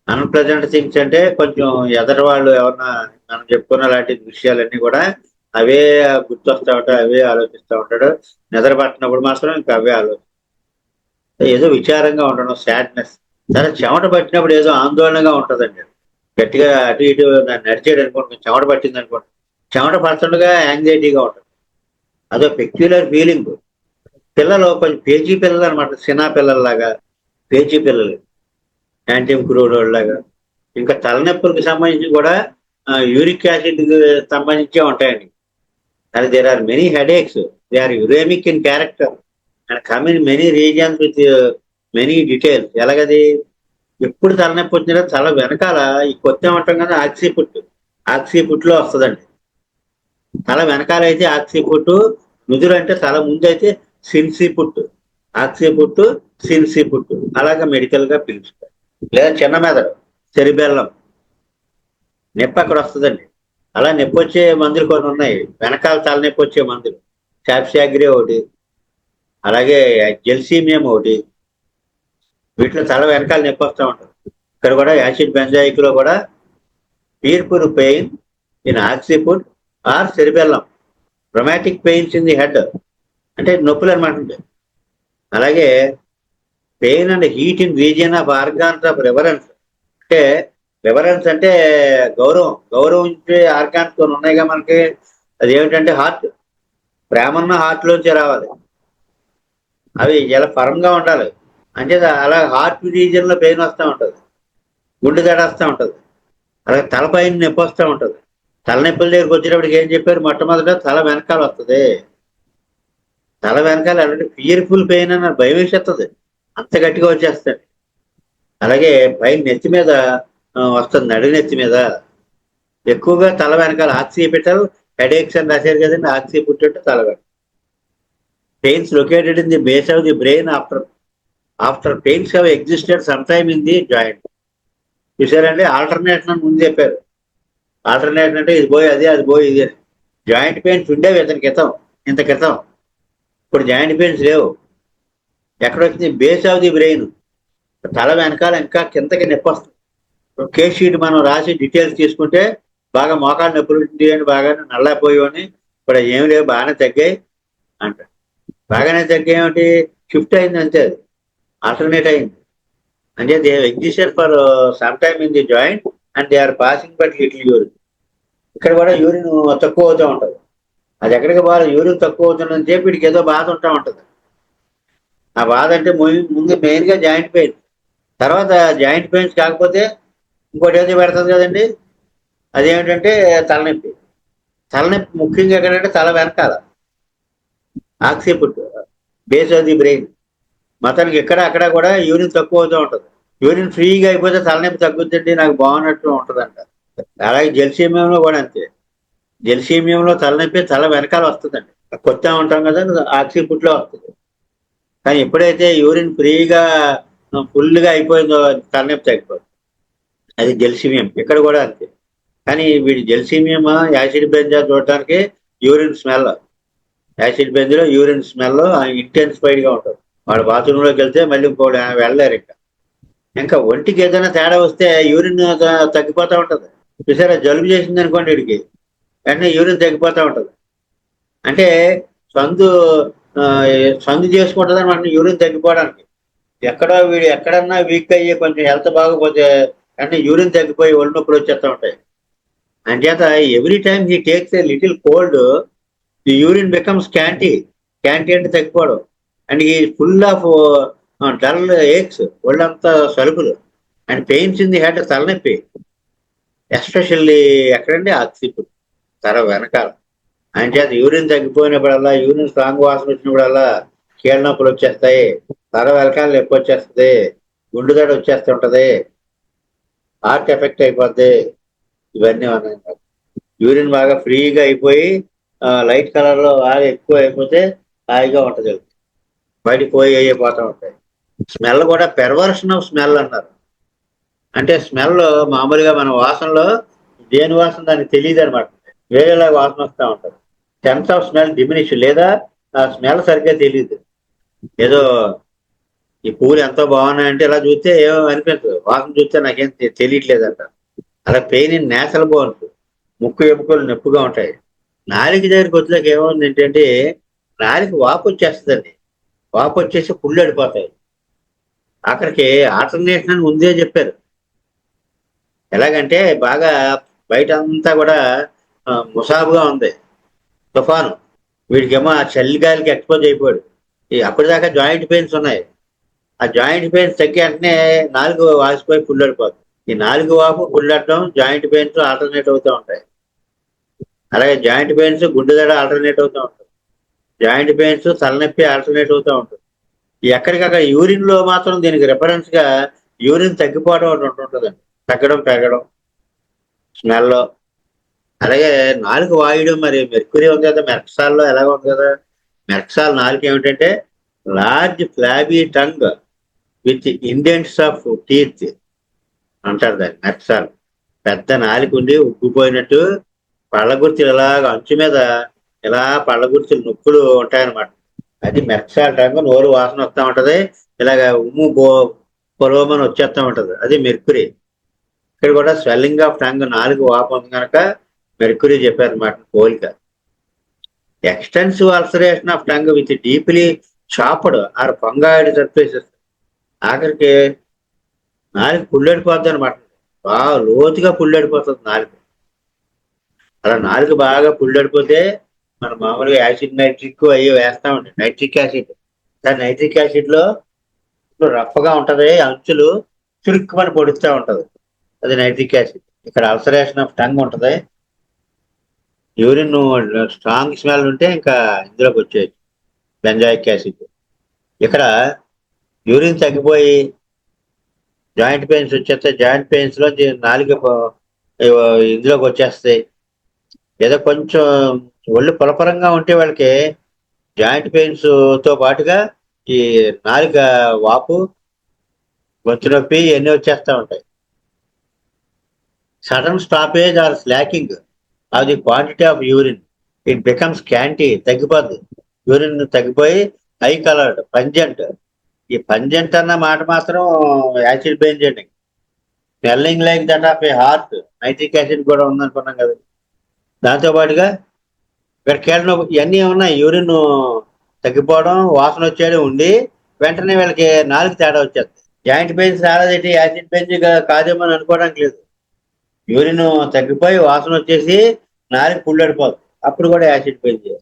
Unpleasant things అంటే కొంచెం ఎదటి వాళ్ళు ఎవరన్నా మనం చెప్పుకున్న లాంటి విషయాలన్నీ కూడా అవే గుర్తొస్తా ఉంటాడు, అవే ఆలోచిస్తూ ఉంటాడు. నిద్ర పట్టినప్పుడు మాత్రం ఇంకా అవే ఏదో విచారంగా ఉండడం, సాడ్నెస్. సరే చెమట పట్టినప్పుడు ఏదో ఆందోళనగా ఉంటుందండి. గట్టిగా అటు ఇటు నడిచేయడం అనుకోండి, చెమట పట్టింది అనుకోండి, చెమట పడుతుండగా యాంగ్జైటీగా ఉంటుంది. అదో పెక్యులర్ ఫీలింగ్. పిల్లలు కొంచెం పేచీ పిల్లలు అనమాట, సినా పిల్లల్లాగా పేచీ పిల్లలు, యాంటీమ్ క్రూడ్ లాగా. ఇంకా తలనొప్పులకు సంబంధించి కూడా యూరిక్ యాసిడ్ సంబంధించే ఉంటాయండి. అది there are many headaches, they are uraemic in character and come in many regions with many details. ఎలాగది, ఎప్పుడు తలనొప్పి వచ్చినా తల వెనకాల ఈ కొత్త ఉంటాం కదా ఆక్సిపుట్ లో వస్తుందండి. తల వెనకాల అయితే ఆక్సిపుట్, నుదురు అంటే తల ముందు అయితే సిన్సిపుట్, ఆక్సిపుట్ సిన్సిపుట్ అలాగా మెడికల్ గా పిలుస్తారు. లేదా చిన్న మెదడు సెరిబెల్లం, నొప్పి అక్కడ వస్తుందండి. అలా నొప్పి వచ్చే మందులు కొన్ని ఉన్నాయి, వెనకాల తలనొప్పి వచ్చే మందులు. సాప్సాగ్రి ఒకటి, అలాగే జెల్సీమియం ఒకటి. వీటిలో తల వెనకాల నొప్పి వస్తూ ఉంటుంది. ఇక్కడ కూడా యాసిడ్ బెంజాయిక్ లో కూడా fearful pain in occiput or cerebellum, rheumatic pains in the head, అంటే నొప్పులు అనమాట. అలాగే pain and heat in region of organs of reference, అంటే రెఫరెన్స్ అంటే గౌరవించే ఆర్గాన్స్ కొన్ని ఉన్నాయిగా మనకి. అది ఏమిటంటే హార్ట్. ప్రేమన్న హార్ట్ లోంచి రావాలి, అవి చాలా ఫర్మ్ గా ఉండాలి. అంటే అలా హార్ట్ రీజియన్ లో పెయిన్ వస్తూ ఉంటుంది, గుండె దడేస్తూ ఉంటుంది, అలాగే తలపైన నొప్పి వస్తూ ఉంటుంది. తలనొప్పుల దగ్గరికి వచ్చేటప్పటికి ఏం చెప్పారు, మొట్టమొదట తల వెనకాల వస్తుంది. తల వెనకాల అలాంటి ఫియర్ఫుల్ పెయిన్ అని భయం వేసేస్తుంది, అంత గట్టిగా వచ్చేస్తుంది. అలాగే పైన నెత్తి మీద వస్తుంది, నడి నెత్తి మీద ఎక్కువగా తల వెనకాల ఆక్సిపిటల్ హెడేక్స్ అని రాశారు కదండి. ఆక్సిపిటల్ తల వెనక pains located in the base of the brain after pains have existed some time in the joint. చూసారండి, ఆల్టర్నేషన్ అని ముందు చెప్పారు. ఆల్టర్నేషన్ అంటే ఇది పోయి అది, అది పోయి ఇది అని. జాయింట్ పెయిన్స్ ఉండేవి ఇతని క్రితం, ఇంత క్రితం. ఇప్పుడు జాయింట్ పెయిన్స్ లేవు. ఎక్కడ వచ్చింది, బేస్ ఆఫ్ ది బ్రెయిన్, తల వెనకాల ఇంకా కిందకి నొప్పి వస్తుంది. కేస్ షీట్ మనం రాసి డీటెయిల్స్ తీసుకుంటే బాగా మోకాలు నొప్పులు ఉంటుంది అని, బాగా నల్లపోయి ఇప్పుడు ఏమి లేవు, బాగానే తగ్గాయి అంట. బాగానే తగ్గాయేమిటి, షిఫ్ట్ అయింది అంతే, అది ఆల్టర్నేట్ అయింది. అంటే they existed for some time in the joint and they are passing but little urine. ఇక్కడ కూడా యూరిన్ తక్కువ అవుతూ ఉంటుంది. అది ఎక్కడికి బాగా యూరిన్ తక్కువ అవుతుందని చెప్పి వీడికి ఏదో బాధ ఉంటా ఉంటుంది. ఆ బాధ అంటే ముందు మెయిన్ గా జాయింట్ పెయిన్, తర్వాత జాయింట్ పెయిన్స్ కాకపోతే ఇంకోటి ఏదో పెడుతుంది కదండి, అదేమిటంటే తలనొప్పి. తలనొప్పి ముఖ్యంగా ఎక్కడంటే తల వెనకాల occiput, base of the brain. మొత్తానికి ఇక్కడ అక్కడ కూడా యూరిన్ తక్కువ అవుతూ ఉంటుంది. యూరిన్ ఫ్రీగా అయిపోతే తలనొప్పి తగ్గుద్దండి, నాకు బాగున్నట్టు ఉంటుందంట. అలాగే జెల్సీమియంలో కూడా అంతే. జెల్సీమియంలో తలనొప్పి తల వెనకాల వస్తుందండి, కొత్త ఉంటాం కదా ఆక్సిపుట్ లో వస్తుంది. కానీ ఎప్పుడైతే యూరిన్ ఫ్రీగా ఫుల్గా అయిపోయిందో తలనొప్పి తగ్గిపోతుంది. అది జెల్సీమియం. ఇక్కడ కూడా అంతే. కానీ వీడి జెల్సీమియం యాసిడ్ బెంజా చూడటానికి యూరిన్ స్మెల్, యాసిడ్ బెంజ్లో యూరిన్ స్మెల్ ఇంటెన్సిఫైడ్ గా ఉంటుంది. వాడు బాత్రూంలోకి వెళ్తే మళ్ళీ ఇంకోటి వెళ్ళలేరు. ఇంకా ఒంటికి ఏదైనా తేడా వస్తే యూరిన్ తగ్గిపోతూ ఉంటుంది. చూసారా, జలుబు చేసింది అనుకోండి వీడికి, వెంటనే యూరిన్ తగ్గిపోతూ ఉంటుంది. అంటే సందు సందు చేసుకుంటుంది అనమాట యూరిన్ తగ్గిపోవడానికి. వీడు ఎక్కడన్నా వీక్ అయ్యి కొంచెం హెల్త్ బాగోపోతే అంటే యూరిన్ తగ్గిపోయి ఒళ్ళు నొప్పులు వచ్చేస్తూ ఉంటాయి. అంచేత every time he takes a little cold the urine becomes scanty. Scanty అంటే తగ్గిపోవడం. అండ్ ఈ ఫుల్ ఆఫ్ డల్ ఏక్స్, ఒళ్ళంతా సలుపులు, and pains in the head, తలనొప్పి. ఎస్పెషల్లీ ఎక్కడండి, ఆక్సిపుట్, తల వెనకాల. అంచేత యూరిన్ తగ్గిపోయినప్పుడల్లా, యూరిన్ స్ట్రాంగ్ వాసన వచ్చినప్పుడల్లా కీళ్ళ నొప్పులు వచ్చేస్తాయి, తల వెనకాల నొప్పి వచ్చేస్తుంది, గుండెదడ వచ్చేస్తుంటది, హార్ట్ ఎఫెక్ట్ అయిపోద్ది. ఇవన్నీ ఉన్నాయి. యూరిన్ బాగా ఫ్రీగా అయిపోయి లైట్ కలర్ లో బాగా ఎక్కువ అయిపోతే హాయిగా ఉంటుంది, బయటికి పోయి అయిపోతూ ఉంటాయి. స్మెల్ కూడా పెర్వర్షన్ ఆఫ్ స్మెల్ అన్నారు. అంటే స్మెల్ మామూలుగా మన వాసనలో దేని వాసన దానికి తెలియదు అనమాట, వేరేలా వాసన వస్తూ ఉంటుంది. సెన్స్ ఆఫ్ స్మెల్ డిమినిష్, లేదా ఆ స్మెల్ సరిగ్గా తెలియదు. ఏదో ఈ పూలు ఎంతో బాగున్నాయంటే ఇలా చూస్తే ఏమో అనిపించదు, వాసన చూస్తే నాకేం తెలియట్లేదు అంట. అలా పెయిన్ ఇన్ నేసల్ బోన్స్, ముక్కు ఎముకలు నొప్పిగా ఉంటాయి. నాలుక దగ్గరికి వచ్చాక ఏముంది ఏంటంటే నాలుక వాపు వచ్చేస్తుందండి, వాపు వచ్చేసి పుళ్ళు అడిపోతాయి. అక్కడికి ఆల్టర్నేషన్ అని ముందే చెప్పారు. ఎలాగంటే బాగా బయట అంతా కూడా ముసాబుగా ఉంది, తుఫాను. వీడికేమో ఆ చలిగాలికి ఎక్స్పోజ్ అయిపోయాడు. అప్పటిదాకా జాయింట్ పెయిన్స్ ఉన్నాయి. ఆ జాయింట్ పెయిన్స్ తగ్గి వెంటనే నాలుగు వాసిపోయి పుల్లడిపోతుంది. ఈ నాలుగు వాపు పుల్లడటం జాయింట్ పెయిన్స్ ఆల్టర్నేట్ అవుతూ ఉంటాయి. అలాగే జాయింట్ పెయిన్స్ గుండెదడ ఆల్టర్నేట్ అవుతూ ఉంటుంది. జాయింట్ పెయిన్స్ తలనొప్పి ఆల్టర్నేట్ అవుతూ ఉంటుంది. ఎక్కడికక్కడ యూరిన్ లో మాత్రం దీనికి రెఫరెన్స్ గా యూరిన్ తగ్గిపోవడం ఒకటి ఉంటుంటుందండి, తగ్గడం పెరగడం స్మెల్లో. అలాగే నాలుగు వాయడం, మరి మెర్క్యూరీ ఉంది కదా మెర్క్సాల్లో, ఎలాగ ఉంది కదా మెర్క్సాల్. నాలుగు ఏమిటంటే large ఫ్లాబీ tongue with indents of teeth అంటారు దాన్ని మెర్క్సాల్. పెద్ద నాలుక ఉండి ఉబ్బిపోయినట్టు పళ్ళ గుర్తులు ఇలాగ అంచు మీద ఇలా పళ్ళ గుర్తులు నొప్పులు ఉంటాయన్నమాట. అది మెర్క్సాల్ టంగ్, నోరు వాసన వస్తూ ఉంటది, ఇలాగ ఉమ్ము పొలవమని వచ్చేస్తూ ఉంటది, అది మెర్కురీ. ఇక్కడ కూడా స్వెల్లింగ్ ఆఫ్ టంగ్, నాలుగు వాపు ఉంది కనుక మెర్కురీ చెప్పారన్నమాట పోలిక. Extensive ulceration of tongue with deeply chapped or fungoid surfaces. ఆఖరికి నాలుగు పుల్లడిపోద్ది అనమాట, బాగా లోతుగా పుల్లడిపోతుంది నాలుగు. అలా నాలుగు బాగా పుల్లడిపోతే మనం మామూలుగా యాసిడ్ నైట్రిక్ అవి వేస్తామండి, నైట్రిక్ యాసిడ్. దాని నైట్రిక్ యాసిడ్ లో రఫ్గా ఉంటది, అంచులు చురుక్కుమని పొడుస్తూ ఉంటది, అది నైట్రిక్ యాసిడ్. ఇక్కడ అల్సరేషన్ ఆఫ్ టంగ్ ఉంటది, యూరిన్ స్ట్రాంగ్ స్మెల్ ఉంటే ఇంకా ఇందులోకి వచ్చేది బెంజాయిక్ యాసిడ్. ఇక్కడ యూరిన్ తగ్గిపోయి జాయింట్ పెయిన్స్ వచ్చేస్తాయి, జాయింట్ పెయిన్స్ లో నాలుగు ఇందులోకి వచ్చేస్తాయి. ఏదో కొంచెం ఒళ్ళు పులపరంగా ఉంటే వాళ్ళకి జాయింట్ పెయిన్స్ తో పాటుగా ఈ నాలుక వాపు, గొంతు నొప్పి ఇవన్నీ వచ్చేస్తూ ఉంటాయి. Sudden stoppage or slacking of the quantity of urine, it becomes scanty, తగ్గిపోద్ది, యూరిన్ తగ్గిపోయి హై కలర్డ్ పంజెంట్. ఈ పంజెంట్ అన్న మాట మాత్రం యాసిడ్ బెంజెంట్. Smelling like that of a horse, nitric acid కూడా ఉందనుకున్నాం కదా. దాంతో పాటుగా ఇక్కడ కీళ్ళ నొప్పి ఇవన్నీ ఉన్నాయి, యూరిన్ తగ్గిపోవడం, వాసన వచ్చేయడం ఉండి వెంటనే వీళ్ళకి నాలుగు తేడా వచ్చేస్తుంది. జాయింట్ పెయిన్స్ రాలేదేంటి, యాసిడ్ పెయిన్స్ కాదేమో అని అనుకోవడానికి లేదు. యూరిన్ తగ్గిపోయి వాసన వచ్చేసి నాలుగు పుల్లడిపోతుంది, అప్పుడు కూడా యాసిడ్ పెయిన్స్.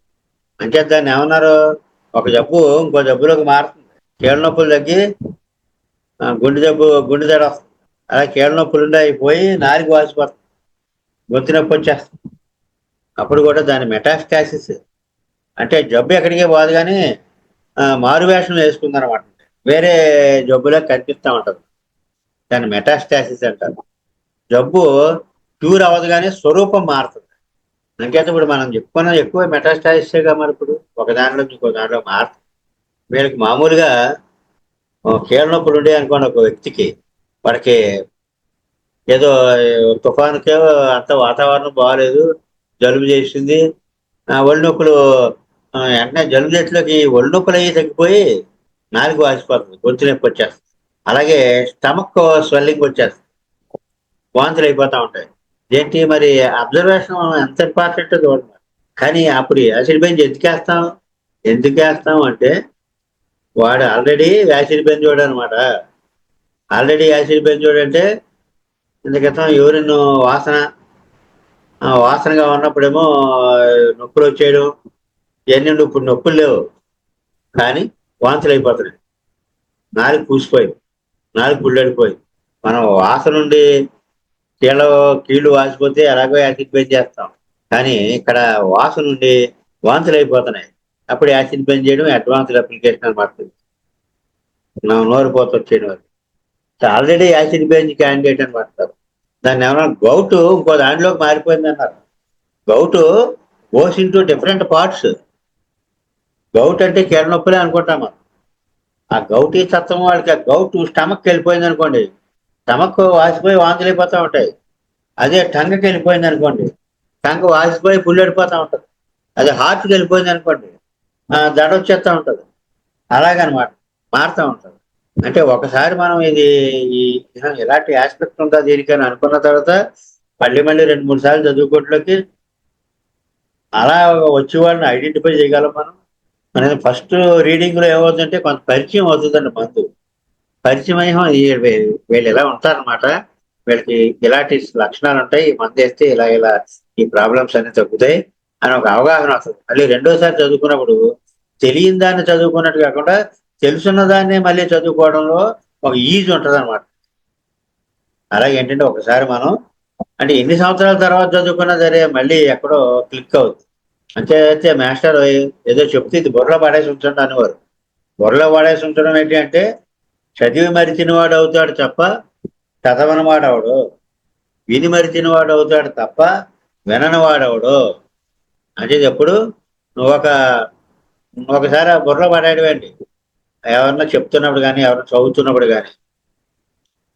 అంటే దాన్ని ఏమన్నారు, ఒక జబ్బు ఇంకో జబ్బులోకి మారుతుంది. కీళ్ళ నొప్పులు తగ్గి గుండె దడ వస్తుంది, అలా కీళ్ళ నొప్పులు అయిపోయి నాలుగు వాసిపోతుంది, గొంతు నొప్పి వచ్చేస్తుంది. అప్పుడు కూడా దాని మెటాస్టాసిస్, అంటే జబ్బు ఎక్కడికే పోదు కానీ మారు వేషం వేసుకుందనమాట, వేరే జబ్బులో కనిపిస్తూ ఉంటుంది, దాన్ని మెటాస్టాసిస్ అంటారు. జబ్బు క్యూర్ అవ్వదు కానీ స్వరూపం మారుతుంది. అంకేత ఇప్పుడు మనం చెప్పుకున్న ఎక్కువ మెటాస్టాసిస్గా, మరి ఇప్పుడు ఒక దానిలో ఇంకో దానిలో మారుతుంది. వీళ్ళకి మామూలుగా కీళ్ళ నొప్పులు ఉండే అనుకోండి ఒక వ్యక్తికి, వాడికి ఏదో తుఫానుకే అంత వాతావరణం బాగాలేదు, జలుబు చేసింది, ఒళ్ళు నొప్పులు, వెంటనే జలుబు చేతిలోకి ఒళ్ళు నొప్పులు అయ్యి తగ్గిపోయి నాలుగు వాసిపోతుంది, గొంతు నొప్పి వచ్చేస్తుంది. అలాగే స్టమక్ స్వెల్లింగ్ వచ్చేస్తుంది, వాంతులు అయిపోతూ ఉంటాయి. ఏంటి మరి అబ్జర్వేషన్ ఎంత ఇంపార్టెంట్ చూడండి. కానీ అప్పుడు యాసిడ్ బెంజ్ ఎందుకు వేస్తాం అంటే వాడు ఆల్రెడీ యాసిడ్ బెంజోడ్ అనమాట. ఆల్రెడీ యాసిడ్ బెంజోడ్ అంటే ఇంత క్రితం యూరిన్ వాసనగా ఉన్నప్పుడేమో నొప్పులు వచ్చేయడం, ఇవన్నీ ఇప్పుడు నొప్పులు లేవు కానీ వాంతులు అయిపోతున్నాయి, నాలుగు పూసిపోయింది, నాలుగు పుల్లడిపోయింది. మనం వాసన నుండి కీళ్ళు వాసిపోతే ఎలాగో యాసిడ్ బెంజ్ చేస్తాం, కానీ ఇక్కడ వాసన నుండి వాంతులు అయిపోతున్నాయి, అప్పుడు యాసిడ్ బెంజ్ చేయడం అడ్వాన్స్డ్ అప్లికేషన్ అని పడుతుంది. నోరు పోత వచ్చేయడం అది ఆల్రెడీ యాసిడ్ బెంజ్ క్యాండిడేట్ అని పడతారు. దాన్ని ఏమన్నా గౌటు ఇంకో దాంట్లోకి మారిపోయింది అన్నారు. Gout goes into different parts. Gout అంటే కీళ్ళ నొప్పులే అనుకుంటాం మనం. ఆ గౌటీ తత్వం వాళ్ళకి, ఆ గౌట్ స్టమక్కి వెళ్ళిపోయింది అనుకోండి, స్టమక్ వాసిపోయి వాంతులు అయిపోతూ ఉంటాయి. అదే టంగ్కి వెళ్ళిపోయింది అనుకోండి, టంగ్ వాసిపోయి పుల్లడిపోతూ ఉంటుంది. అదే హార్ట్కి వెళ్ళిపోయింది అనుకోండి, దడ వచ్చేస్తూ ఉంటుంది. అలాగనమాట, మారుతూ ఉంటుంది. అంటే ఒకసారి మనం ఇది ఇలాంటి ఆస్పెక్ట్ ఉందా దీనికని అనుకున్న తర్వాత మళ్ళీ 2-3 సార్లు చదువుకోవట్లోకి అలా వచ్చే వాళ్ళని ఐడెంటిఫై చేయగలం మనం. అనేది ఫస్ట్ రీడింగ్ లో ఏమవుతుందంటే కొంత పరిచయం అవుతుందండి మందు. పరిచయం అయ్యి వీళ్ళు ఇలా ఉంటారనమాట, వీళ్ళకి ఇలాంటి లక్షణాలు ఉంటాయి, ఈ మందు వేస్తే ఇలా ఈ ప్రాబ్లమ్స్ అన్ని తగ్గుతాయి అని ఒక అవగాహన వస్తుంది. మళ్ళీ రెండోసారి చదువుకున్నప్పుడు తెలియని దాన్ని చదువుకున్నట్టు కాకుండా తెలుసున్న దాన్ని మళ్ళీ చదువుకోవడంలో ఒక ఈజ్ ఉంటుంది అనమాట. అలాగే ఏంటంటే ఒకసారి మనం అంటే ఎన్ని సంవత్సరాల తర్వాత చదువుకున్నా సరే మళ్ళీ ఎక్కడో క్లిక్ అవుతుంది. అంతే మాస్టర్ ఏదో చెప్తే ఇది బుర్రలో పడేసి ఉంచండి అనేవారు. బుర్రలో పడేసి ఉంచడం ఏంటి అంటే చదివి మరిచిన వాడు అవుతాడు తప్ప చదవని వాడవడు, విని మరిచిన వాడు అవుతాడు తప్ప వినని వాడవడు. అంటే ఎప్పుడు నువ్వు ఒకసారి ఆ బుర్రలో పడేయడమేంటి, ఎవరన్నా చెప్తున్నప్పుడు కానీ ఎవరన్నా చదువుతున్నప్పుడు కానీ,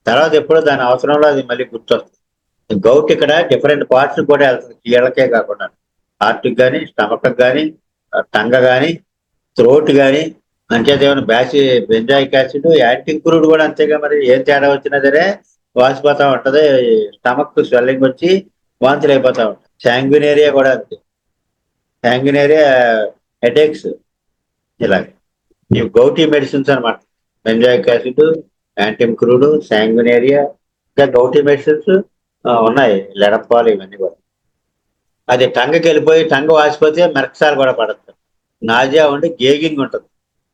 తర్వాత ఎప్పుడు దాని అవసరంలో అది మళ్ళీ గుర్తొస్తుంది. గౌట్ ఇక్కడ డిఫరెంట్ పార్ట్స్ కూడా వెళ్తుంది, కీళ్ళకే కాకుండా. హార్ట్కి కానీ, స్టమక్ కానీ, టంగ కానీ, థ్రోట్ కానీ. అంచేత ఏమైనా బెంజాయిక్ యాసిడ్, యాంటీక్రూడ్ కూడా అంతేగా. మరి ఏం తేడా వచ్చినా సరే వాసిపోతా ఉంటది, స్టమక్ స్వెల్లింగ్ వచ్చి వాంతులు అయిపోతా ఉంటాయి. శాంగ్వినేరియా కూడా అంతే. శాంగ్వినేరియా, హెడేక్స్, ఇలాగ ఇవి గౌటీ మెడిసిన్స్ అనమాట. బెంజాయిక్ యాసిడ్, యాంటీక్రూడ్, శాంగ్వినేరియా, ఇంకా గౌటీ మెడిసిన్స్ ఉన్నాయి, లెడపాలు, ఇవన్నీ కూడా. అది టంగకి వెళ్ళిపోయి టంగ వాసిపోతే మెరకసాలు కూడా పడతాయి. నాజియా ఉండి గేగింగ్ ఉంటుంది.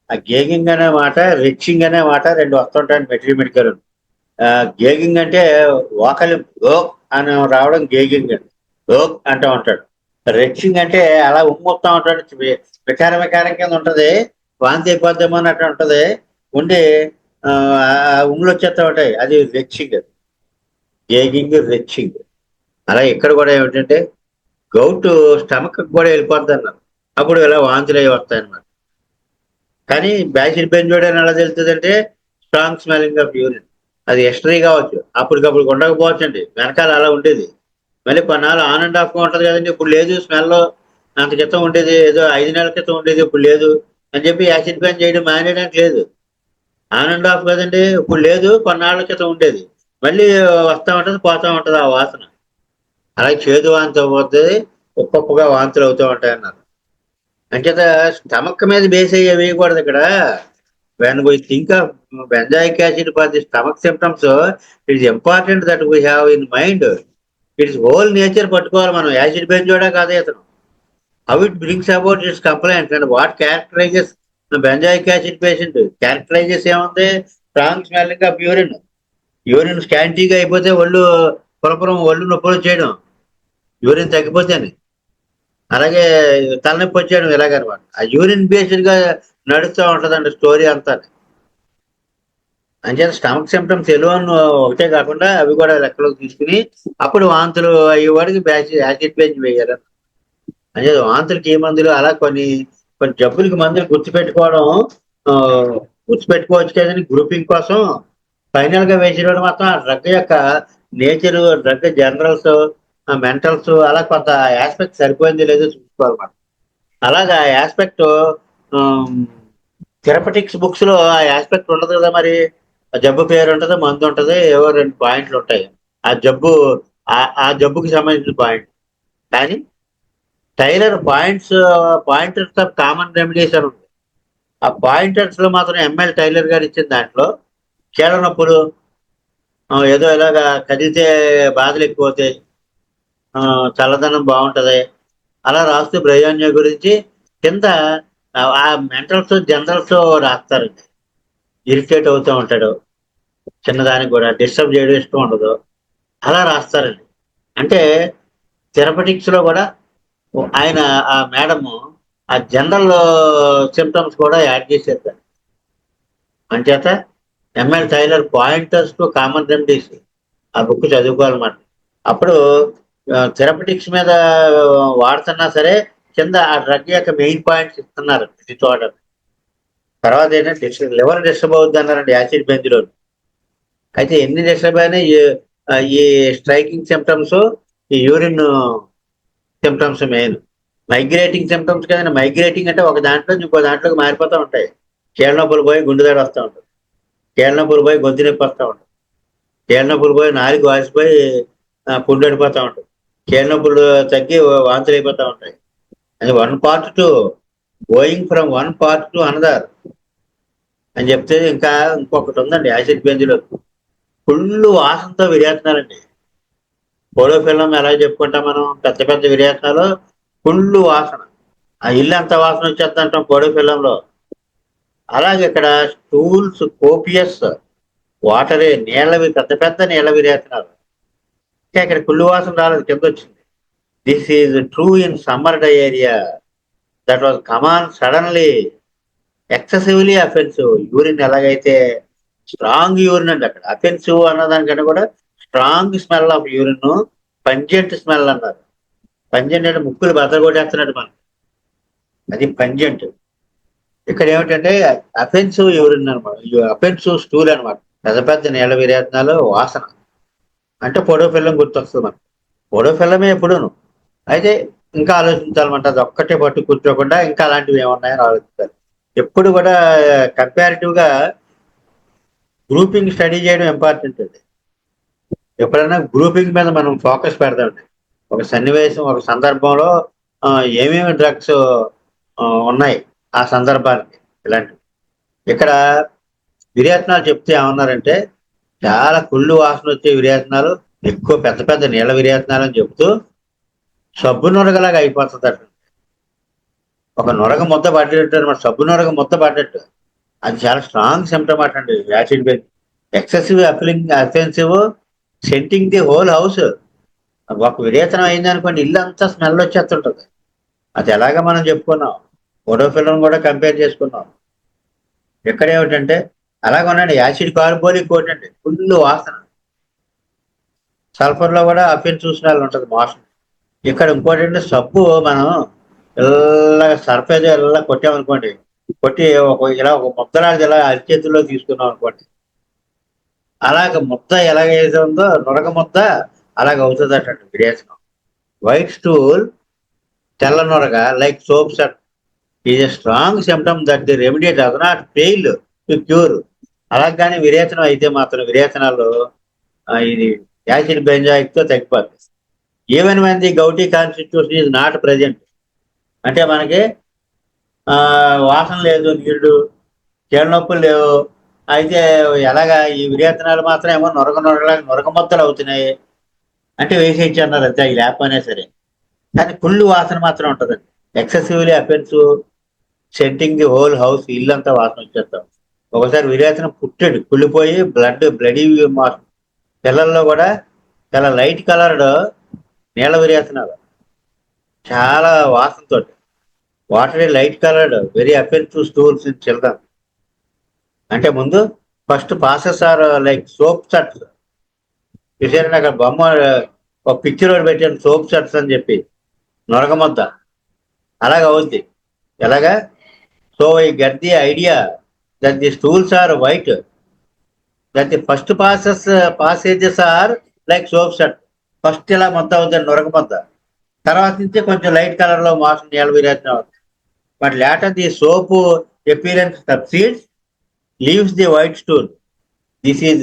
ఆ గేగింగ్ అనే మాట, రిచ్చింగ్ అనే మాట రెండు వస్తుంటాయి మెడికల్. గేగింగ్ అంటే ఓకలి ఓ అని రావడం గేగింగ్ అండి. ఓ అంటూ ఉంటాడు. రెచ్చింగ్ అంటే అలా ఉమ్మొత్తా ఉంటాడు, వికారం వికారం కింద ఉంటది, వాంతి అయిపోద్దేమో అన్నట్టు ఉంటది, ఉండి ఉమ్ములు వచ్చేస్తా ఉంటాయి, అది రెచ్చింగ్. గేగింగ్, రెచ్చింగ్. అలా ఇక్కడ కూడా ఏమిటంటే గౌట్ స్టమక్ కూడా వెళ్ళిపోద్ది అన్నారు, అప్పుడు ఇలా వాంతులు అవి వస్తాయన్నమాట. కానీ బ్యాసిల్ బెంజోయిడ్ అని ఎలా తెలుస్తుందంటే స్ట్రాంగ్ స్మెల్లింగ్ ఆఫ్ యూరిన్. అది హిస్టరీ కావచ్చు, అప్పటికప్పుడు ఉండకపోవచ్చు అండి, వెనకాల అలా ఉండేది. మళ్ళీ కొన్నాళ్ళు ఆన్ అండ్ ఆఫ్గా ఉంటుంది కదండి. ఇప్పుడు లేదు స్మెల్, అంత క్రితం ఉండేది, ఏదో 5 నెలల క్రితం ఉండేది, ఇప్పుడు లేదు అని చెప్పి యాసిడ్ బ్యాన్ చేయడం మానేయడానికి లేదు. ఆన్ అండ్ ఆఫ్ కదండి, ఇప్పుడు లేదు, కొన్నాళ్ళ క్రితం ఉండేది, మళ్ళీ వస్తూ ఉంటుంది, పోతూ ఉంటుంది ఆ వాసన. అలాగే చేదు వాంతి అవుతుంది, ఒక్కొక్కగా వాంతులు అవుతూ ఉంటాయి అన్నారు. అంచేత స్టమక్ మీద బేస్ అయ్యే వేయకూడదు ఇక్కడ. When we think of benzoic acid for the stomach symptoms, it is important that we have in mind its whole nature పట్టుకోవాలి మనం. యాసిడ్ బెంజోయిడా కాదే అతను, how it brings about its complaint and what characterises benzoic acid patient. Characterises ఏముంది? Strong smelling of urine, urine స్కాంటీగా అయిపోతే ఒళ్ళు నొప్పులు చేయడం, యూరిన్ తగ్గిపోతేనే. అలాగే తలనొప్పి వచ్చేయడం, ఇలాగనమాట. ఆ యూరిన్ బేస్డ్ గా నడుస్తూ ఉంటదండి స్టోరీ అంతా. అంచేత స్టమక్ సిమ్టమ్స్ ఎలోన్ ఒకటే కాకుండా అవి కూడా లెక్కలోకి తీసుకుని అప్పుడు వాంతులు అయ్యేవాడికి యాసిడ్ బెంజ్ వేయాలి. అంటే వాంతులకి ఏ మందులు, అలా కొన్ని కొన్ని జబ్బులకి మందులు గుర్తుపెట్టుకోవడం, ఆ, గుర్తుపెట్టుకోవచ్చు కదండి గ్రూపింగ్ కోసం. ఫైనల్ గా వేసేవాడు మాత్రం ఆ డ్రగ్ యొక్క నేచర్, డ్రగ్ జనరల్స్, మెంటల్స్, అలా కొంత ఆస్పెక్ట్ సరిపోయింది లేదో చూసుకోవాలన్నమాట. అలాగా ఆ ఆస్పెక్ట్ థెరపటిక్స్ బుక్స్ లో ఆ ఆస్పెక్ట్ ఉండదు కదా మరి. ఆ జబ్బు పేరు ఉంటుంది, మందు ఉంటుంది, ఏవో 2 పాయింట్లు ఉంటాయి. ఆ జబ్బు ఆ జబ్బుకి సంబంధించిన పాయింట్. కానీ Tyler pointers of common remedies అని ఉంది. ఆ పాయింటర్స్ లో మాత్రం ఎంఎల్ టైలర్ గారు ఇచ్చిన దాంట్లో కీళ్ళ నొప్పులు, ఏదో ఇలాగా కదిలితే బాధలు ఎక్కువ అవుతాయి, చల్లదనం బాగుంటది, అలా రాస్తూ బ్రయోన్య గురించి కింద ఆ మెంటల్స్ జనరల్స్ రాస్తారండి. ఇరిటేట్ అవుతూ ఉంటాడు, చిన్నదానికి కూడా డిస్టర్బ్ చేయడం ఇష్టం ఉండదు, అలా రాస్తారండి. అంటే థెరపటిక్స్ లో కూడా ఆయన, ఆ మేడము ఆ జనరల్ సిమ్టమ్స్ కూడా యాడ్ చేసేస్తారు. అంచేత ML Tyler pointers to common remedies ఆ బుక్ చదువుకోవాలన్నమాట. అప్పుడు థెరపటిక్స్ మీద వాడుతున్నా సరే కింద ఆ డ్రగ్ యొక్క మెయిన్ పాయింట్స్ ఇస్తున్నారు డిసార్డర్. తర్వాత ఏంటంటే లివర్ డిస్టర్బ్ అవుద్ది అన్నారండి యాసిడ్ బెంజ్లో. అయితే ఎన్ని డిస్టర్బ్ అయినా ఈ స్ట్రైకింగ్ సిమ్టమ్స్, ఈ urine symptoms main. Migrating symptoms కదండి. మైగ్రేటింగ్ అంటే ఒక దాంట్లో ఇంకో దాంట్లోకి మారిపోతూ ఉంటాయి. కీళ్ళ నొప్పులు పోయి గుండె దాడి వస్తూ ఉంటుంది, కీళ్ళ నొప్పులు పోయి గొంతు నొప్పి వస్తూ ఉంటుంది, కీళ్ళ నొప్పులు పోయి నాలుగు వాసిపోయి పుండు అడిపోతూ ఉంటుంది, కీళ్ళ నొప్పులు తగ్గి వాంతులు అయిపోతూ ఉంటాయి. అది 1 part 2, going from 1 part to another అని చెప్తే. ఇంకా ఇంకొకటి ఉందండి యాసిడ్ బెంజ్లో, ఫుల్ వాసనతో విరేచనాలండి. పోలో ఫిల్లం ఎలా చెప్పుకుంటాం మనం, పెద్ద పెద్ద విరేచనాలు, ఫుల్ వాసన, ఆ ఇల్లు అంత వాసన వచ్చేస్తా అంటాం పోలో ఫిల్లంలో. అలాగే ఇక్కడ స్టూల్స్, కోపియస్ వాటరే, నీళ్ళవి, పెద్ద పెద్ద నీళ్ళ విరేచనాలు. ఇంకా ఇక్కడ కుళ్ళు వాసన రాలేదు, కింద వచ్చింది. This is true in summer diarrhoea that was come on suddenly excessively offensive. Urine ఎలాగైతే స్ట్రాంగ్ యూరిన్ అండి, అక్కడ అఫెన్సివ్ అన్నదానికంటే కూడా strong smell of urine, pungent smell అన్నారు. పంజెంట్ అంటే ముక్కులు బద్దలు కొట్టేస్తున్నట్టు మనం, అది పంజెంట్. ఇక్కడ ఏమిటంటే అఫెన్సివ్ యూరిన్ అనమాట, అఫెన్సివ్ స్టూల్ అనమాట. పెద్ద పెద్ద నీళ్ళ విరేచనాలు, వాసన అంటే పొడో ఫిల్లం గుర్తొస్తుంది మనకు. పొడో ఫిల్లమే ఎప్పుడూను. అయితే ఇంకా ఆలోచించాలన్నమాట. అది ఒక్కటే పట్టు కూర్చోకుండా ఇంకా అలాంటివి ఏమున్నాయని ఆలోచించాలి. ఎప్పుడు కూడా కంపారిటివ్ గా గ్రూపింగ్ స్టడీ చేయడం ఇంపార్టెంట్ అండి. ఎప్పుడైనా గ్రూపింగ్ మీద మనం ఫోకస్ పెడదామండి. ఒక సన్నివేశం, ఒక సందర్భంలో ఏమేమి డ్రగ్స్ ఉన్నాయి ఆ సందర్భానికి ఇలాంటివి. ఇక్కడ విరేచనాలు చెప్తే ఏమన్నారంటే, చాలా కుళ్ళు వాసన వచ్చే విరేచనాలు, ఎక్కువ పెద్ద పెద్ద నీళ్ళ విరేచనాలు అని చెప్తూ సబ్బు నొరగలాగా అయిపోతుందట. ఒక నొరగ ముద్ద పడ్డట్టు అనమాట, సబ్బు నొరగ ముద్ద పడ్డట్టు. అది చాలా స్ట్రాంగ్ సిమ్టమ్ అండి acid base. Excessive offensive scenting the whole house. ఒక విరేచనం అయింది అనుకోండి, ఇల్లు అంతా స్మెల్ వచ్చేస్తుంటది. అది ఎలాగా మనం చెప్పుకున్నాం, ఫోటోఫిల్మ్ కూడా కంపేర్ చేసుకున్నాం. ఇక్కడ ఏమిటంటే అలాగ ఉన్నాడు యాసిడ్ కార్బోలిక్ ఏంటంటే ఫుల్ వాసన. సల్ఫర్ లో కూడా అఫెన్సివ్ స్మెల్ ఉంటుంది మోషన్. ఇక్కడ ఇంకోటి అంటే సబ్బు మనం ఇలా సర్ఫేజ్ ఇలా కొట్టామనుకోండి, కొట్టి ఇలా ఒక ముద్దలాగా ఇలా అరిచేతుల్లో తీసుకున్నాం అనుకోండి, అలాగ ముద్ద ఎలాగ ఉందో నొరగ ముద్ద అలాగ అవుతుంది అట విరేచనం. వైట్ స్టూల్, తెల్ల నొరగ like soap sud is a strong symptom that the remedy does not fail to cure. అలాగని విరేచనం అయితే మాత్రం విరేచనాలు ఇది యాసిడ్ బెంజాయిక్ తో తగ్గిపోతుంది. Even when the gouty constitution is not present. అంటే మనకి వాసన లేదు, నీళ్లు నొప్పులు లేవు, అయితే ఎలాగా ఈ విరేచనాలు మాత్రం ఏమో నొరగ ముద్దలు అవుతున్నాయి అంటే వేసేయచ్చు అన్నారు అంతే, అవి లేకపోయినా సరే. కానీ కుళ్ళు వాసన మాత్రం ఉంటుందండి. Excessively offensive scenting the whole house, ఇల్లంతా వాసన వచ్చేస్తాం. ఒకసారి విరేచనం పుట్టాడు, కుళ్ళిపోయి బ్లడీ వాసన. పిల్లల్లో కూడా చాలా లైట్ కలర్డ్ నీళ్ళ విరేచనాలు, చాలా వాసనతో. Water light coloured very offensive stools in children. అంటే ముందు first passes are like soap suds. చూసారండి అక్కడ బొమ్మ, ఒక పిక్చర్ ఒకటి పెట్టాను సోప్ సట్స్ అని చెప్పి, నొరగ ముద్ద అలాగ అవుద్ది. ఎలాగా? So I get the idea that the stools are white, that the first passages are like soap sud. First ఇలా ముద్ద అవుతుంది నొరగ ముద్ద, తర్వాత నుంచి కొంచెం లైట్ కలర్ లో మోషన్ నీళ్ళ విరేచన అవుతుంది. But later the soap appearance subsides, leaves the white stool. This is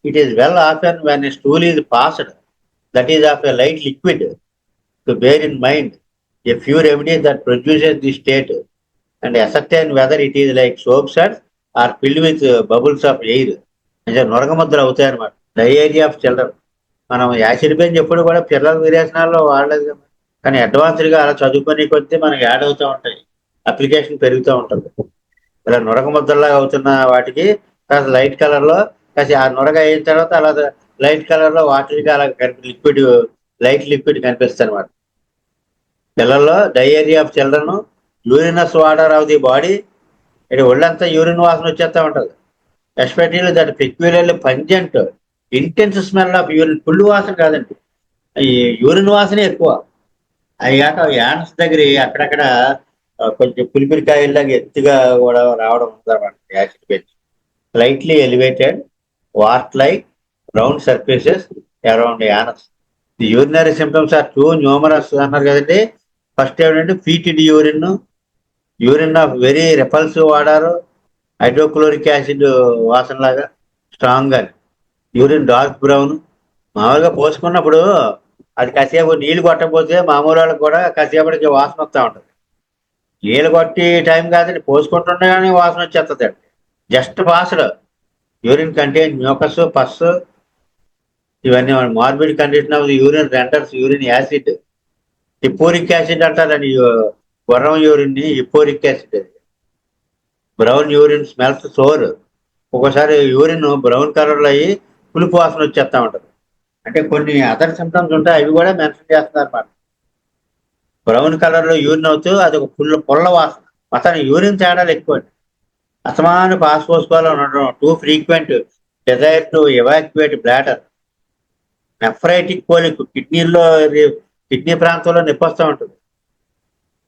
it is well often when a stool is passed, that is of a light liquid. To bear in mind a few remedies that produces this state and ascertain whether it is like soap suds or filled with bubbles of air. అంటే నొరగ ముద్దలు అవుతాయి అనమాట. Diarrhoea of children. మనం acid pain ఎప్పుడు కూడా పిల్లల విరేచనాల్లో వాడలేదు కదా, కానీ అడ్వాన్స్డ్గా అలా చదువుకొని కొద్దీ మనకి యాడ్ అవుతూ ఉంటాయి, అప్లికేషన్ పెరుగుతూ ఉంటుంది. ఇలా నొరగ ముద్దల్లాగా అవుతున్న వాటికి కాస్త లైట్ కలర్ లో, కాస్త ఆ నొరగ అయిన తర్వాత అలా లైట్ కలర్ లో వాటర్గా అలా లిక్విడ్, లైట్ లిక్విడ్ కనిపిస్తుంది అనమాట. పిల్లల్లో diarrhoea of children, urinous water of the body. ఇది ఒళ్ళంతా యూరిన్ వాసన వచ్చేస్తూ ఉంటుంది. Especially that peculiarly pungent intense smell of urine. పుల్లు వాసన కాదండి, ఈ యూరిన్ వాసనే ఎక్కువ. అవి కాక యానస్ దగ్గర అక్కడక్కడ కొంచెం పులిపిరికాయల్లాగా ఎత్తుగా కూడా రావడం ఉందన్నమాట acid benz. Slightly elevated wart like round surfaces around anus. The urinary symptoms are too numerous అన్నారు కదండి. ఫస్ట్ ఏమిటంటే fetid urine, urine of very repulsive వాడారు, హైడ్రోక్లోరిక్ యాసిడ్ వాసన లాగా స్ట్రాంగ్ అని. Urine dark brown. మామూలుగా పోసుకున్నప్పుడు అది కాసేపు నీళ్లు కొట్టకపోతే మామూలు వాళ్ళకి కూడా కాసేపటికి వాసన వస్తూ ఉంటుంది. నీళ్ళు కొట్టి టైం కాదండి, పోసుకుంటుండగానే వాసన వచ్చేస్తుంది అండి. Just passed urine contain mucus, pus. ఇవన్నీ morbid condition of the urine renders urine acid. Hippuric acid అంటారండి గుర్రం యూరిన్ ని, హిప్పోరిక్ యాసిడ్. అది బ్రౌన్ యూరిన్ స్మెల్స్ సోర్. ఒక్కోసారి యూరిన్ బ్రౌన్ కలర్లో అయ్యి పులుపు వాసన వచ్చేస్తా ఉంటుంది. అంటే కొన్ని అదర్ సిమ్టమ్స్ ఉంటాయి, అవి కూడా మెన్షన్ చేస్తున్నారు అన్నమాట. బ్రౌన్ కలర్ లో యూరిన్ అవుతూ అది ఒక పుల్ల వాసన. అతను యూరిన్ తేడాలు ఎక్కువ. అసమాన పాస్ పోసుకోవాలని ఉండడం, too frequent desire to evacuate bladder, nephritic colic, kidney ప్రాంతంలో నొప్పి వస్తూ ఉంటుంది.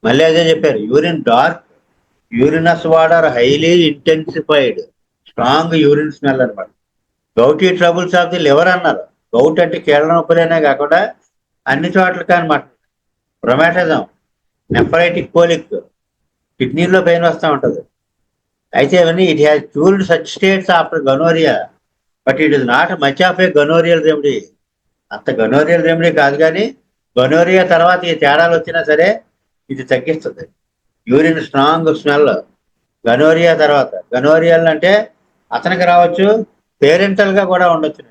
మళ్ళీ అదే చెప్పారు, urine dark, urinous water highly intensified, strong urine smell అనమాట. Gouty troubles of the liver అన్నారు. గౌట్ అంటే కీళ్ళ నొప్పులనే కాకుండా అన్ని చోట్లకి అనమాట. రొమాటిజం, నెఫ్రైటిక్ కోలిక్, కిడ్నీలో పెయిన్ వస్తూ ఉంటుంది. అయితే అవన్నీ it has cured such states after gonorrhoea, but it is not much of a gonorrhoeal remedy. అంత గనోరియల్ రెమెడీ కాదు, కానీ గనోరియా తర్వాత ఈ తేడాలు వచ్చినా సరే ఇది తగ్గిస్తుంది. యూరిన్ స్ట్రాంగ్ స్మెల్ గనోరియా తర్వాత. గనోరియల్ అంటే అతనికి రావచ్చు, పేరెంటల్ గా కూడా ఉండొచ్చు.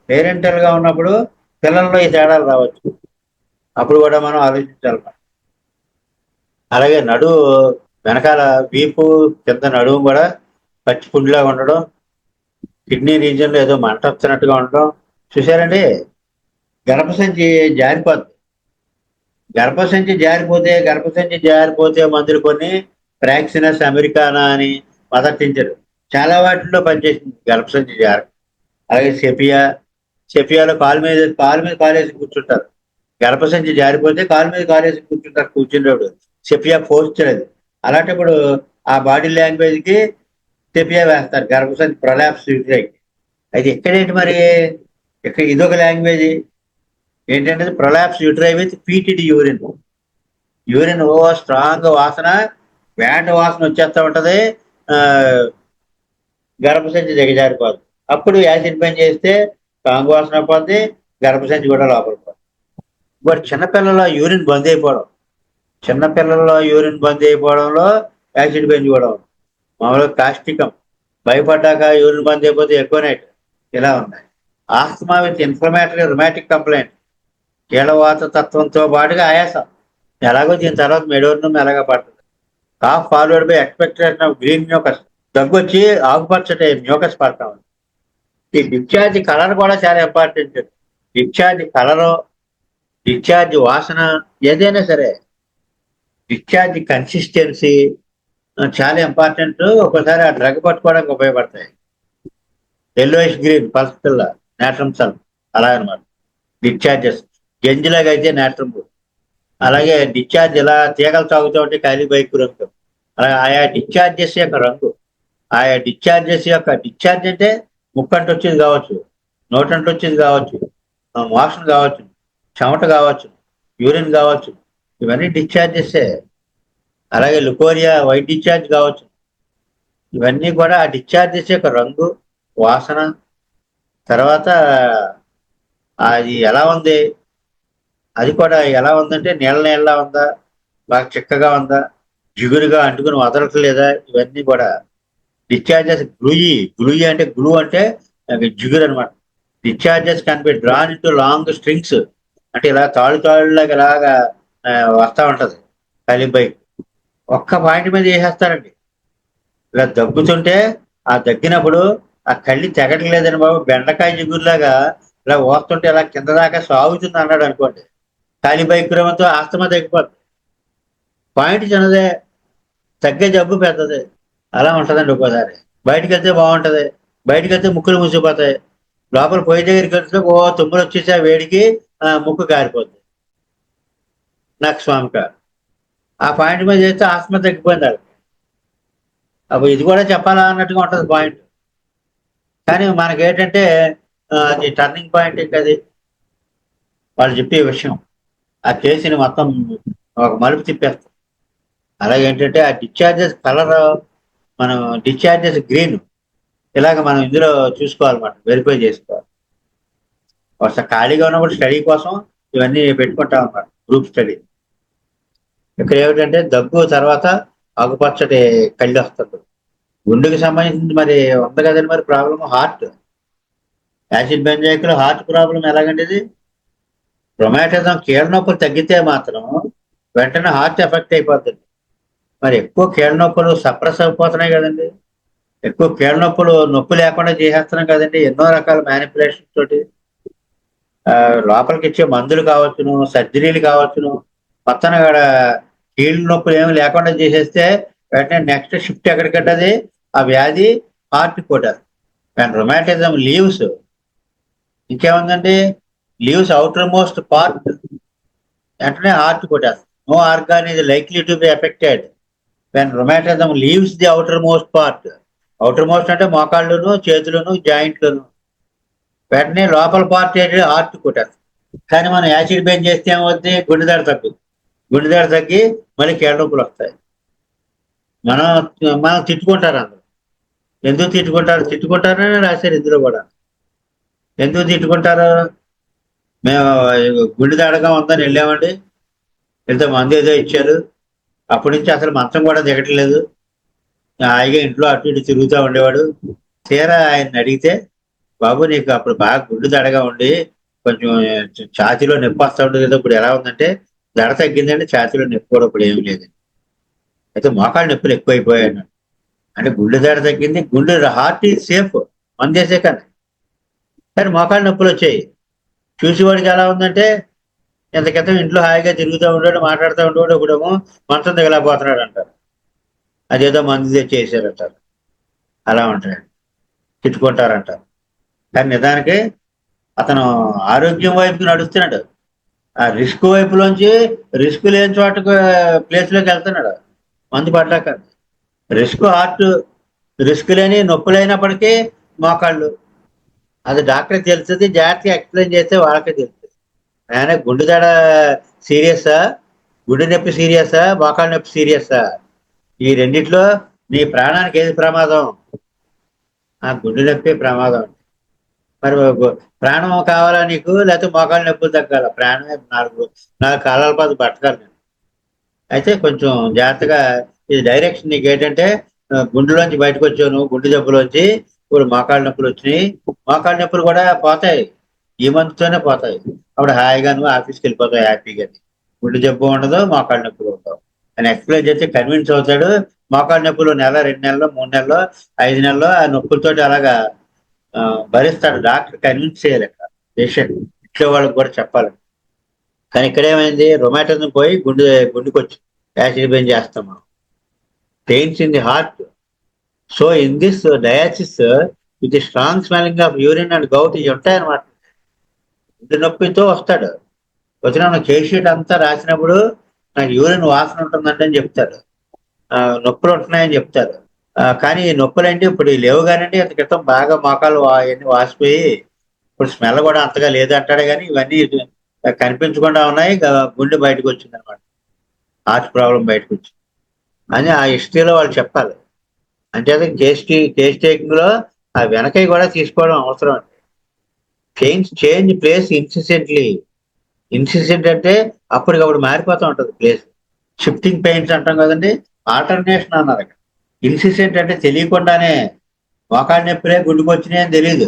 పేరెంటల్ గా ఉన్నప్పుడు పిల్లల్లో ఈ తేడాలు రావచ్చు, అప్పుడు కూడా మనం ఆలోచించాలి. అలాగే వెనకాల వీపు కింద నడుము కూడా పచ్చి పుండిలాగా ఉండడం, కిడ్నీ రీజియన్ లో ఏదో మంట వస్తున్నట్టుగా ఉండడం చూసారండి. గర్భసంచి జారిపోద్ది. గర్భసంచి జారిపోతే మందులు కొన్ని ప్రాక్సినస్ అమెరికానా అని మదర్ టించర్ చాలా వాటిల్లో పనిచేసింది గర్భసంచి జారి. అలాగే సెపియాలో కాలు మీద కాలేసి కూర్చుంటారు. గర్భసంచి జారిపోతే కాలు మీద కాలేసి కూర్చుంటారు, కూర్చునేవాడు సెపియా పోస్చర్ అది. అలాంటప్పుడు ఆ బాడీ లాంగ్వేజ్ కి సెపియా వేస్తారు, గర్భసంచి ప్రొలాప్స్ యూట్రైట్. అయితే ఎక్కడేంటి మరి, ఇక్కడ ఇదొక లాంగ్వేజ్ ఏంటంటే prolapse uteri with fetid urine. Urine strong వాసన, బ్యాడ్ వాసన వచ్చేస్తా ఉంటది, గర్భసంచి దిగజారిపోద్ది. అప్పుడు యాసిడ్ పని చేస్తే కాంగు వాసన పోద్ది, గర్భసంచి కూడా లోపల పోద్ది. బట్ చిన్నపిల్లల్లో యూరిన్ బంద్ అయిపోవడంలో యాసిడ్ పెంచుకోవడం మామూలుగా కాస్టికం. భయపడ్డాక యూరిన్ బంద్ అయిపోతే ఎక్కువ నైట్ ఇలా ఉన్నాయి. Asthma with inflammatory rheumatic complaint, కీళ్ళవాత తత్వంతో పాటుగా ఆయాసం. ఎలాగో దీని తర్వాత మెడోర్నం ఎలాగా పడుతుంది. Cough forward by expectoration of green mucus, దగ్గు వచ్చి ఆకుపచ్చటి మ్యూకస్ పడతా ఉంది. ఈ డిశ్చార్జ్ కలర్ కూడా చాలా ఇంపార్టెంట్. డిశ్చార్జ్ కలరు, డిశ్చార్జ్ వాసన, ఏదైనా సరే డిశ్చార్జ్ కన్సిస్టెన్సీ చాలా ఇంపార్టెంట్. ఒకసారి ఆ డ్రగ్ పట్టుకోవడానికి ఉపయోగపడతాయి. ఎల్లోయిష్ గ్రీన్ పల్స్ పిల్ల, నేట్రమ్ సల్ అలా అనమాట. డిశ్చార్జెస్ గంజిలాగా అయితే నేట్రమ్, అలాగే డిశ్చార్జ్ ఇలా తీగలు తాగుతూ ఉంటే ఖాళీ బైక్ రంగు. అలాగే ఆయా డిశ్చార్జెస్ యొక్క రంగు, డిశ్చార్జ్ అంటే ముక్కంట వచ్చేది కావచ్చు, నోటంట వచ్చేది కావచ్చు, మోషన్ కావచ్చు, చెమట కావచ్చు, యూరిన్ కావచ్చు, ఇవన్నీ డిశ్చార్జెస్. అలాగే లుకోరియా వైట్ డిశ్చార్జ్ కావచ్చు. ఇవన్నీ కూడా ఆ డిశ్చార్జెస్ యొక్క రంగు, వాసన, తర్వాత అది ఎలా ఉంది, అది కూడా ఎలా ఉందంటే నీళ్ళ ఉందా, బాగా చిక్కగా ఉందా, జిగురుగా అంటుకుని వదలట్లేదా, ఇవన్నీ కూడా డిశ్చార్జెస్. గ్లూయి అంటే గ్లూ అంటే జిగురు అనమాట. Discharges can be drawn into long strings, అంటే ఇలా తాళ్ళులాగా ఇలాగా వస్తూ ఉంటది కలిపై. ఒక్క పాయింట్ మీద వేసేస్తారండి. ఇలా దగ్గుతుంటే ఆ దగ్గినప్పుడు ఆ కళ్ళి తెగట్లేదని బాబు, బెండకాయ జిగురులాగా ఇలా వస్తుంటే ఇలా కింద దాకా సాగుతుంది అన్నాడు అనుకోండి, కాలిబైక్రమంతో ఆస్తమా తగ్గిపోతుంది. పాయింట్ చిన్నదే, తగ్గే జబ్బు పెద్దదే. అలా ఉంటుందండి. ఒక్కోసారి బయటకు వెళ్తే బాగుంటది, బయటకు వెళ్తే ముక్కులు మూసిపోతాయి, లోపల పొయ్యి దగ్గరికి వెళ్తే తుమ్ములు వచ్చేసి ఆ వేడికి ముక్కు కారిపోతుంది. నాకు స్వామిక ఆ పాయింట్ మీద చేస్తే ఆస్తమా తగ్గిపోయింది. అప్పుడు ఇది కూడా చెప్పాలా అన్నట్టుగా ఉంటుంది పాయింట్. కానీ మనకేంటంటే అది టర్నింగ్ పాయింట్ అది వాళ్ళు చెప్పే విషయం ఆ కేసుని మొత్తం ఒక మలుపు తిప్పేస్తాం. అలాగే ఏంటంటే ఆ డిశ్చార్జెస్ కలర్, మనం డిశ్చార్జెస్ గ్రీన్, ఇలాగ మనం ఇందులో చూసుకోవాలన్నమాట, వెరిఫై చేసుకోవాలి. ఒకసారి ఖాళీగా ఉన్నప్పుడు స్టడీ కోసం ఇవన్నీ పెట్టుకుంటాం అన్నమాట, గ్రూప్ స్టడీ. ఇక్కడ ఏమిటంటే దగ్గు తర్వాత ఆకుపచ్చటి కళ్ళు వస్తుంది. గుండెకి సంబంధించింది మరి ఉంది కదండి మరి ప్రాబ్లం, హార్ట్. యాసిడ్ బెంజాయిక్ లో హార్ట్ ప్రాబ్లం ఎలాగండి ఇది, రొమాటిజం కీళ్ళ నొప్పులు తగ్గితే మాత్రం వెంటనే హార్ట్ ఎఫెక్ట్ అయిపోతుంది. మరి ఎక్కువ కీళ్ళ నొప్పులు సప్రెస్ అయిపోతున్నాయి కదండి, ఎక్కువ కీళ్ళ నొప్పి లేకుండా చేసేస్తున్నాం కదండి, ఎన్నో రకాల మ్యానిపులేషన్ తోటి. లోపలికి ఇచ్చే మందులు కావచ్చును, సర్జరీలు కావచ్చును, మొత్తం కీళ్ళ నొప్పులు ఏమి లేకుండా చేసేస్తే వెంటనే నెక్స్ట్ షిఫ్ట్ ఎక్కడికంటది ఆ వ్యాధి హార్ట్ కొట్టేస్తుంది. అండ్ రొమాటిజం లీవ్స్ ఇంకేముందండి, లీవ్స్ అవుటర్ మోస్ట్ పార్ట్, వెంటనే హార్ట్ కొట్టేస్తుంది. No organ is likely to be affected when rheumatism leaves the outer most part. Outer most అంటే మోకాళ్ళను, చేతులను, జాయింట్లను. వెంటనే లోపల పార్ట్ ఏంటి, హార్ట్ కొట్టేస్తుంది. కానీ మనం యాసిడ్ బెంజ్ చేస్తే ఏమవుద్ది, గుండె తగ్గుద్ది. గుండె తగ్గి మళ్ళీ కీళ్ళ నొప్పులు వస్తాయి. మనం మనం తిట్టుకుంటారు అందరూ. ఎందుకు తిట్టుకుంటారు, తిట్టుకుంటారని రాశారు ఇందులో కూడా. ఎందుకు తిట్టుకుంటారు, మేము గుండె దడగా ఉందని వెళ్ళామండి, ఇంత మంది ఏదో ఇచ్చారు, అప్పటి నుంచి అసలు మంచం కూడా దిగట్లేదు, హాయిగా ఇంట్లో అటు ఇటు తిరుగుతూ ఉండేవాడు. తీరా ఆయన అడిగితే, బాబు నీకు అప్పుడు బాగా గుండె దడగా ఉండి కొంచెం ఛాతీలో నొప్పి వస్తూ ఉండదు కదా, ఇప్పుడు ఎలా ఉందంటే దడ తగ్గిందంటే ఛాతీలో నొప్పి కూడా ఇప్పుడు ఏమి లేదు, అయితే మోకాళ్ళ నొప్పులు ఎక్కువైపోయాయి అన్నాడు. అంటే గుండె దడ తగ్గింది, గుండె హార్ట్ ఈజ్ సేఫ్ మందేసే కానీ మోకాళ్ళ నొప్పులు వచ్చాయి. చూసేవాడికి ఎలా ఉందంటే ఇంత క్రితం ఇంట్లో హాయిగా తిరుగుతూ ఉండేవాడు, మాట్లాడుతూ ఉండేవాడు, ఇప్పుడేమో మంచం దిగలేకపోతున్నాడు అంటారు, అదేదో మంది తెచ్చి చేశారంటారు, అలా ఉంటాడు, తిట్టుకుంటారంటారు. కానీ నిజానికి అతను ఆరోగ్యం వైపుకి నడుస్తున్నాడు, ఆ రిస్క్ వైపులోంచి రిస్క్ లేని చోటకు ప్లేస్లోకి వెళ్తున్నాడు మందు పడ్డాక. రిస్క్ హార్ట్, రిస్క్ లేని నొప్పి లేనప్పటికీ మోకాళ్ళు, అది డాక్టర్కి తెలుస్తుంది, జాగ్రత్తగా ఎక్స్ప్లెయిన్ చేస్తే వాళ్ళకే తెలుస్తుంది. ఆయన గుండె దడ సీరియసా, గుండె నొప్పి సీరియసా, మోకాళ్ళ నొప్పి సీరియసా, ఈ రెండిట్లో నీ ప్రాణానికి ఏది ప్రమాదం, ఆ గుండె నొప్పి ప్రమాదం. మరి ప్రాణం కావాలా నీకు, లేకపోతే మోకాళ్ళ నొప్పులు తగ్గాల, ప్రాణమే నాలుగు నాలుగు కాలాల పాటు బతకాలి నేను. అయితే కొంచెం జాగ్రత్తగా, ఇది డైరెక్షన్ నీకు ఏంటంటే గుండెలోంచి బయటకు వచ్చావు, గుండె జబ్బులోంచి ఇప్పుడు మోకాళ్ళ నొప్పులు వచ్చినాయి, మోకాళ్ళ నొప్పులు కూడా పోతాయి, ఈ మందుతోనే పోతాయి, అప్పుడు హాయిగా నువ్వు ఆఫీస్కి వెళ్ళిపోతావు హ్యాపీగా, గుండె జబ్బు ఉండదు, మోకాళ్ళ నొప్పులు ఉండవు అని ఎక్స్ప్లెయిన్ చేస్తే కన్విన్స్ అవుతాడు. మోకాళ్ళ నొప్పులు నెల, 2 నెలలు, 3 నెలలు, 5 నెలలు ఆ నొప్పులతోటి అలాగా భరిస్తాడు. డాక్టర్ కన్విన్స్ చేయాలి ఇక్కడ పేషెంట్, ఇంట్లో వాళ్ళకి కూడా చెప్పాలి. కానీ ఇక్కడ ఏమైంది, రొమాటిజం పోయి గుండెకి వచ్చి యాసిడ్ బెంజ్ చేస్తాం మనం. Pains in the heart. So in this diathesis with strong smelling of urine and gout ఇవి ఉంటాయన్నమాట. గుండె నొప్పితో వస్తాడు, వచ్చిన కేస్ షీట్ అంతా రాసినప్పుడు నాకు యూరిన్ వాసన ఉంటుందంటే అని చెప్తారు, నొప్పులు ఉంటున్నాయని చెప్తారు. కానీ ఈ నొప్పులు అంటే ఇప్పుడు లేవు కానండి, అంత క్రితం బాగా మోకాలు అవన్నీ వాసిపోయి ఇప్పుడు స్మెల్ కూడా అంతగా లేదు అంటాడు, కానీ ఇవన్నీ కనిపించకుండా ఉన్నాయి, గుండె బయటకు వచ్చింది అనమాట, హార్ట్ ప్రాబ్లం బయటకు వచ్చింది అని ఆ హిస్టరీలో వాళ్ళు చెప్పాలి. అంటే కేస్ టేకింగ్ లో ఆ వెనకై కూడా తీసుకోవడం అవసరం అండి. Change place ఇన్సిస్టెంట్లీ. ఇన్సిస్టెంట్ అంటే అప్పటికప్పుడు మారిపోతూ ఉంటుంది ప్లేస్. షిఫ్టింగ్ పెయిన్స్ అంటాం కదండి, ఆల్టర్నేషన్ అన్నారు అక్కడ. ఇన్సిస్టెంట్ అంటే తెలియకుండానే మోకాళ్ళ నొప్పులే గుండెకి వచ్చినాయి అని తెలియదు.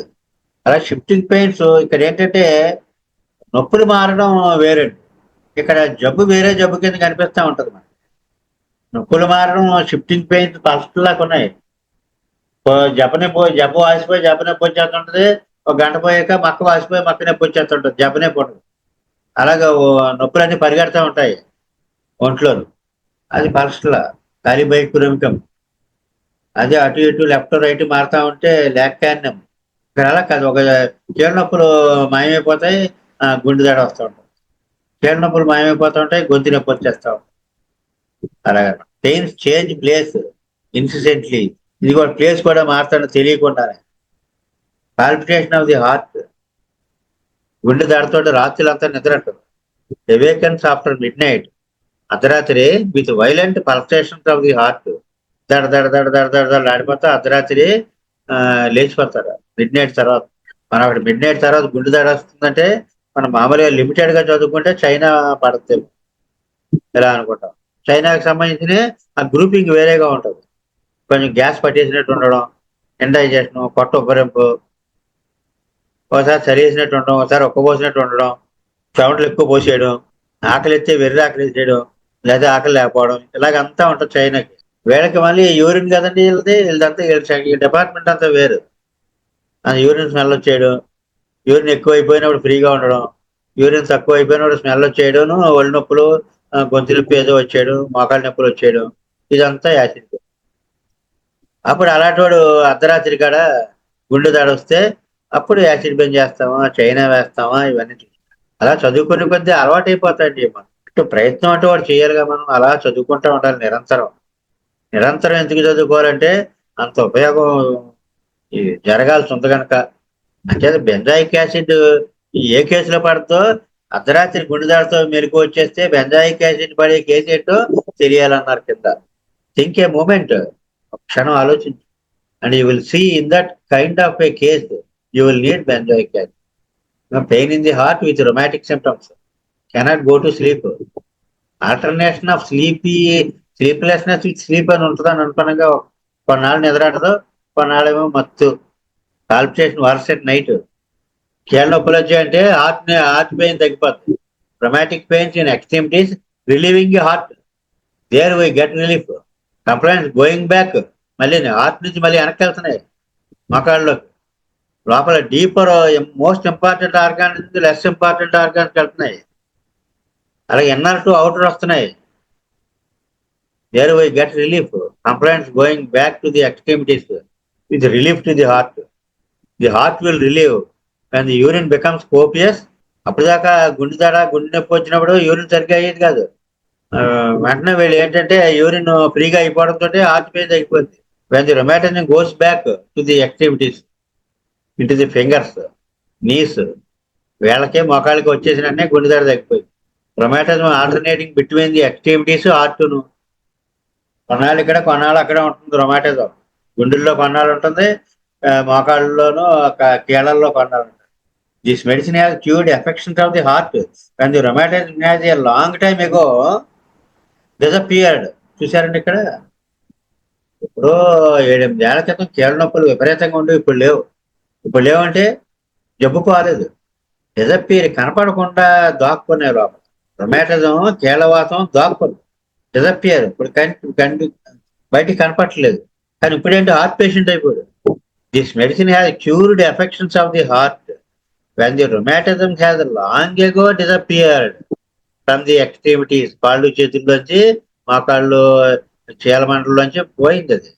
అలా షిఫ్టింగ్ పెయిన్స్ ఇక్కడ ఏంటంటే నొప్పులు మారడం వేరండి, ఇక్కడ జబ్బు వేరే జబ్బు కింద కనిపిస్తూ ఉంటుంది మనకి. నొప్పులు మారడం షిఫ్టింగ్ పెయిన్స్ పల్స్లాగా ఉన్నాయి. జబ్బు వాసిపోయి జబ్బు నొప్పి వచ్చేస్తుంటది, ఒక గంట పోయాక మక్క వాసిపోయి మక్క నొప్పి వచ్చేస్తుంటది, జబ్బు నొప్పి ఉండదు. అలాగే నొప్పులన్నీ పరిగెడతా ఉంటాయి ఒంట్లో, అది పల్స్లా కాలిబైక్రమికం. అదే అటు ఇటు లెఫ్ట్ రైట్ మారుతా ఉంటే లాక్టాన్యం. ఇక్కడ అలా కాదు, ఒక కీళ్ళ నొప్పులు మాయమైపోతాయి, గుండె దడ వస్తూ ఉంటాయి, కీళ్ళ నొప్పులు మాయమైపోతూ ఉంటాయి, గొంతు నొప్పి వచ్చేస్తా ఉంటాయి. అలాగే పెయిన్స్ చేంజ్ ప్లేస్ ఇన్సిడెంట్లీ, ఇది కూడా ప్లేస్ కూడా మారుతాడు తెలియకుండానే. పాల్పిటేషన్ ఆఫ్ ది హార్ట్, గుండె దడతో రాత్రులంతా నిద్రట్టదు. అవేకన్స్ ఆఫ్టర్ మిడ్ నైట్, అర్ధరాత్రి with violent pulsations of the heart, దడ దడ దడ దడ దడ దడ ఆడిపోతా అర్ధరాత్రి లేచిపోతారు మిడ్ నైట్ తర్వాత. మనం అక్కడ మిడ్ నైట్ తర్వాత గుండె దడ వస్తుందంటే మనం మామూలుగా లిమిటెడ్ గా చదువుకుంటే చైనా పడుతుంది ఇలా అనుకుంటాం. చైనాకి సంబంధించిన ఆ గ్రూపింగ్ వేరేగా ఉంటుంది, కొంచెం గ్యాస్ పట్టేసినట్టు ఉండడం, ఇండైజెషన్, పొట్ట ఉబ్బరింపు, ఒకసారి చలిసినట్టు ఉండడం, ఒకసారి ఒక్కబోసినట్టు ఉండడం, చెమటలు ఎక్కువ పోసేయడం, ఆకలి ఎత్తే వెర్రి ఆకలి వేసేయడం, లేదా ఆకలి లేకపోవడం, ఇలాగంతా ఉంటుంది చైనాకి. వీళ్ళకి మళ్ళీ యూరిన్ కదండి వీళ్ళదంతా, ఈ డిపార్ట్మెంట్ అంతా వేరు. అది యూరిన్ స్మెల్ వచ్చేయడం, యూరిన్ ఎక్కువ అయిపోయినప్పుడు ఫ్రీగా ఉండడం, యూరిన్ తక్కువ అయిపోయినప్పుడు స్మెల్ వచ్చేయడం, ఒళ్ళు నొప్పులు, గొంతు నొప్పి ఏదో వచ్చేయడం, మోకాళ్ళ నొప్పులు వచ్చేయడం, ఇదంతా యాసిడ్. అప్పుడు అలాంటి వాడు అర్ధరాత్రి కాడ గుండె దాడి వస్తే అప్పుడు యాసిడ్ బెంజ్ చేస్తామా, చైనా వేస్తామా, ఇవన్నీ అలా చదువుకునే కొద్దీ అలవాటు అయిపోతాయండి. మనం ప్రయత్నం అంటే వాడు చేయాలిగా, మనం అలా చదువుకుంటూ ఉండాలి నిరంతరం. నిరంతరం ఎందుకు చదువుకోవాలంటే అంత ఉపయోగం జరగాల్సి ఉంది కనుక. అంటే బెంజాయిక్ యాసిడ్ ఏ కేసులో పడుతుందో అర్ధరాత్రి గుండెదాడితో మెలకు వచ్చేస్తే బెంజాయిక్ యాసిడ్ పడే కేసు ఏంటో తెలియాలన్నారు కింద. థింక్ ఏ మూమెంట్, ఒక క్షణం ఆలోచించు. And you will see in that kind of a case you will need benzoic acid. Pain in the heart with rheumatic symptoms, cannot go to sleep. Alternation of sleeplessness with sleep అని ఉంటుందని అనుకున్నాగా. కొన్నాళ్ళు నిద్రాటదు, కొన్నాళ్ళేమో మత్తు, కాల్పిటేషన్ verse at night. కీళ్ళ నొప్పులు వచ్చాయంటే heart pain తగ్గిపోతుంది. Rheumatic pains in extremities relieving heart, thereby get relief. Complaints going back, మళ్ళీ heart నుంచి మళ్ళీ వెనక్కి వెళ్తున్నాయి మకాళ్ళలోకి. లోపల డీపర్ మోస్ట్ ఇంపార్టెంట్ ఆర్గాన్ నుంచి లెస్ ఇంపార్టెంట్ ఆర్గాన్స్కి వెళ్తున్నాయి. అలాగే ఇన్నర్ టు అవుటర్ వస్తున్నాయి. Thereby get relief. Complaints going back to the extremities with relief to the heart. The heart will relieve and the urine becomes copious. అప్పటిదాకా గుండె నొప్పి వచ్చినప్పుడు urine సరిగ్గా అయ్యేది కాదు. వెంటనే వీళ్ళు ఏంటంటే యూరిన్ ఫ్రీగా అయిపోవడంతో హార్ట్ పెయిన్ తగ్గిపోయింది. When the rheumatism goes back to the activities into the fingers, knees, వేళ్ళకే మొకాళ్ళకి వచ్చేసినట్టే గుండెదాడ తగ్గిపోయింది. Rheumatism alternating between the activities హార్ట్ను. కొన్నాళ్ళు ఇక్కడ కొన్నాళ్ళు అక్కడ ఉంటుంది రొమాటిజం. గుండెల్లో కొన్నాళ్ళు ఉంటుంది, మోకాళ్ళలోనూ కీళ్ళల్లో కొన్నాళ్ళు ఉంటుంది. This medicine has cured affections of the heart and the rheumatism has a long time ago disappeared. చూసారండి ఇక్కడ. ఇప్పుడు 7-8 ఏళ్ల క్రితం కీళ్ళ నొప్పులు విపరీతంగా ఉండి ఇప్పుడు లేవు. ఇప్పుడు లేవంటే జబ్బు పోలేదు, డిసపియర్, కనపడకుండా దాక్కునే లోపల. రొమాటిజం కీళ్ళవాతం దాక్కుంది, డిసపియర్. ఇప్పుడు బయటికి కనపట్లేదు. కానీ ఇప్పుడేంటి హార్ట్ పేషెంట్ అయిపోయాడు. This medicine has cured affections of the heart when the rheumatism has long ago disappeared from the activities. కాళ్ళు చేతుల్లోంచి మోకాళ్ళు చీలమండలోంచి పోయింది అది.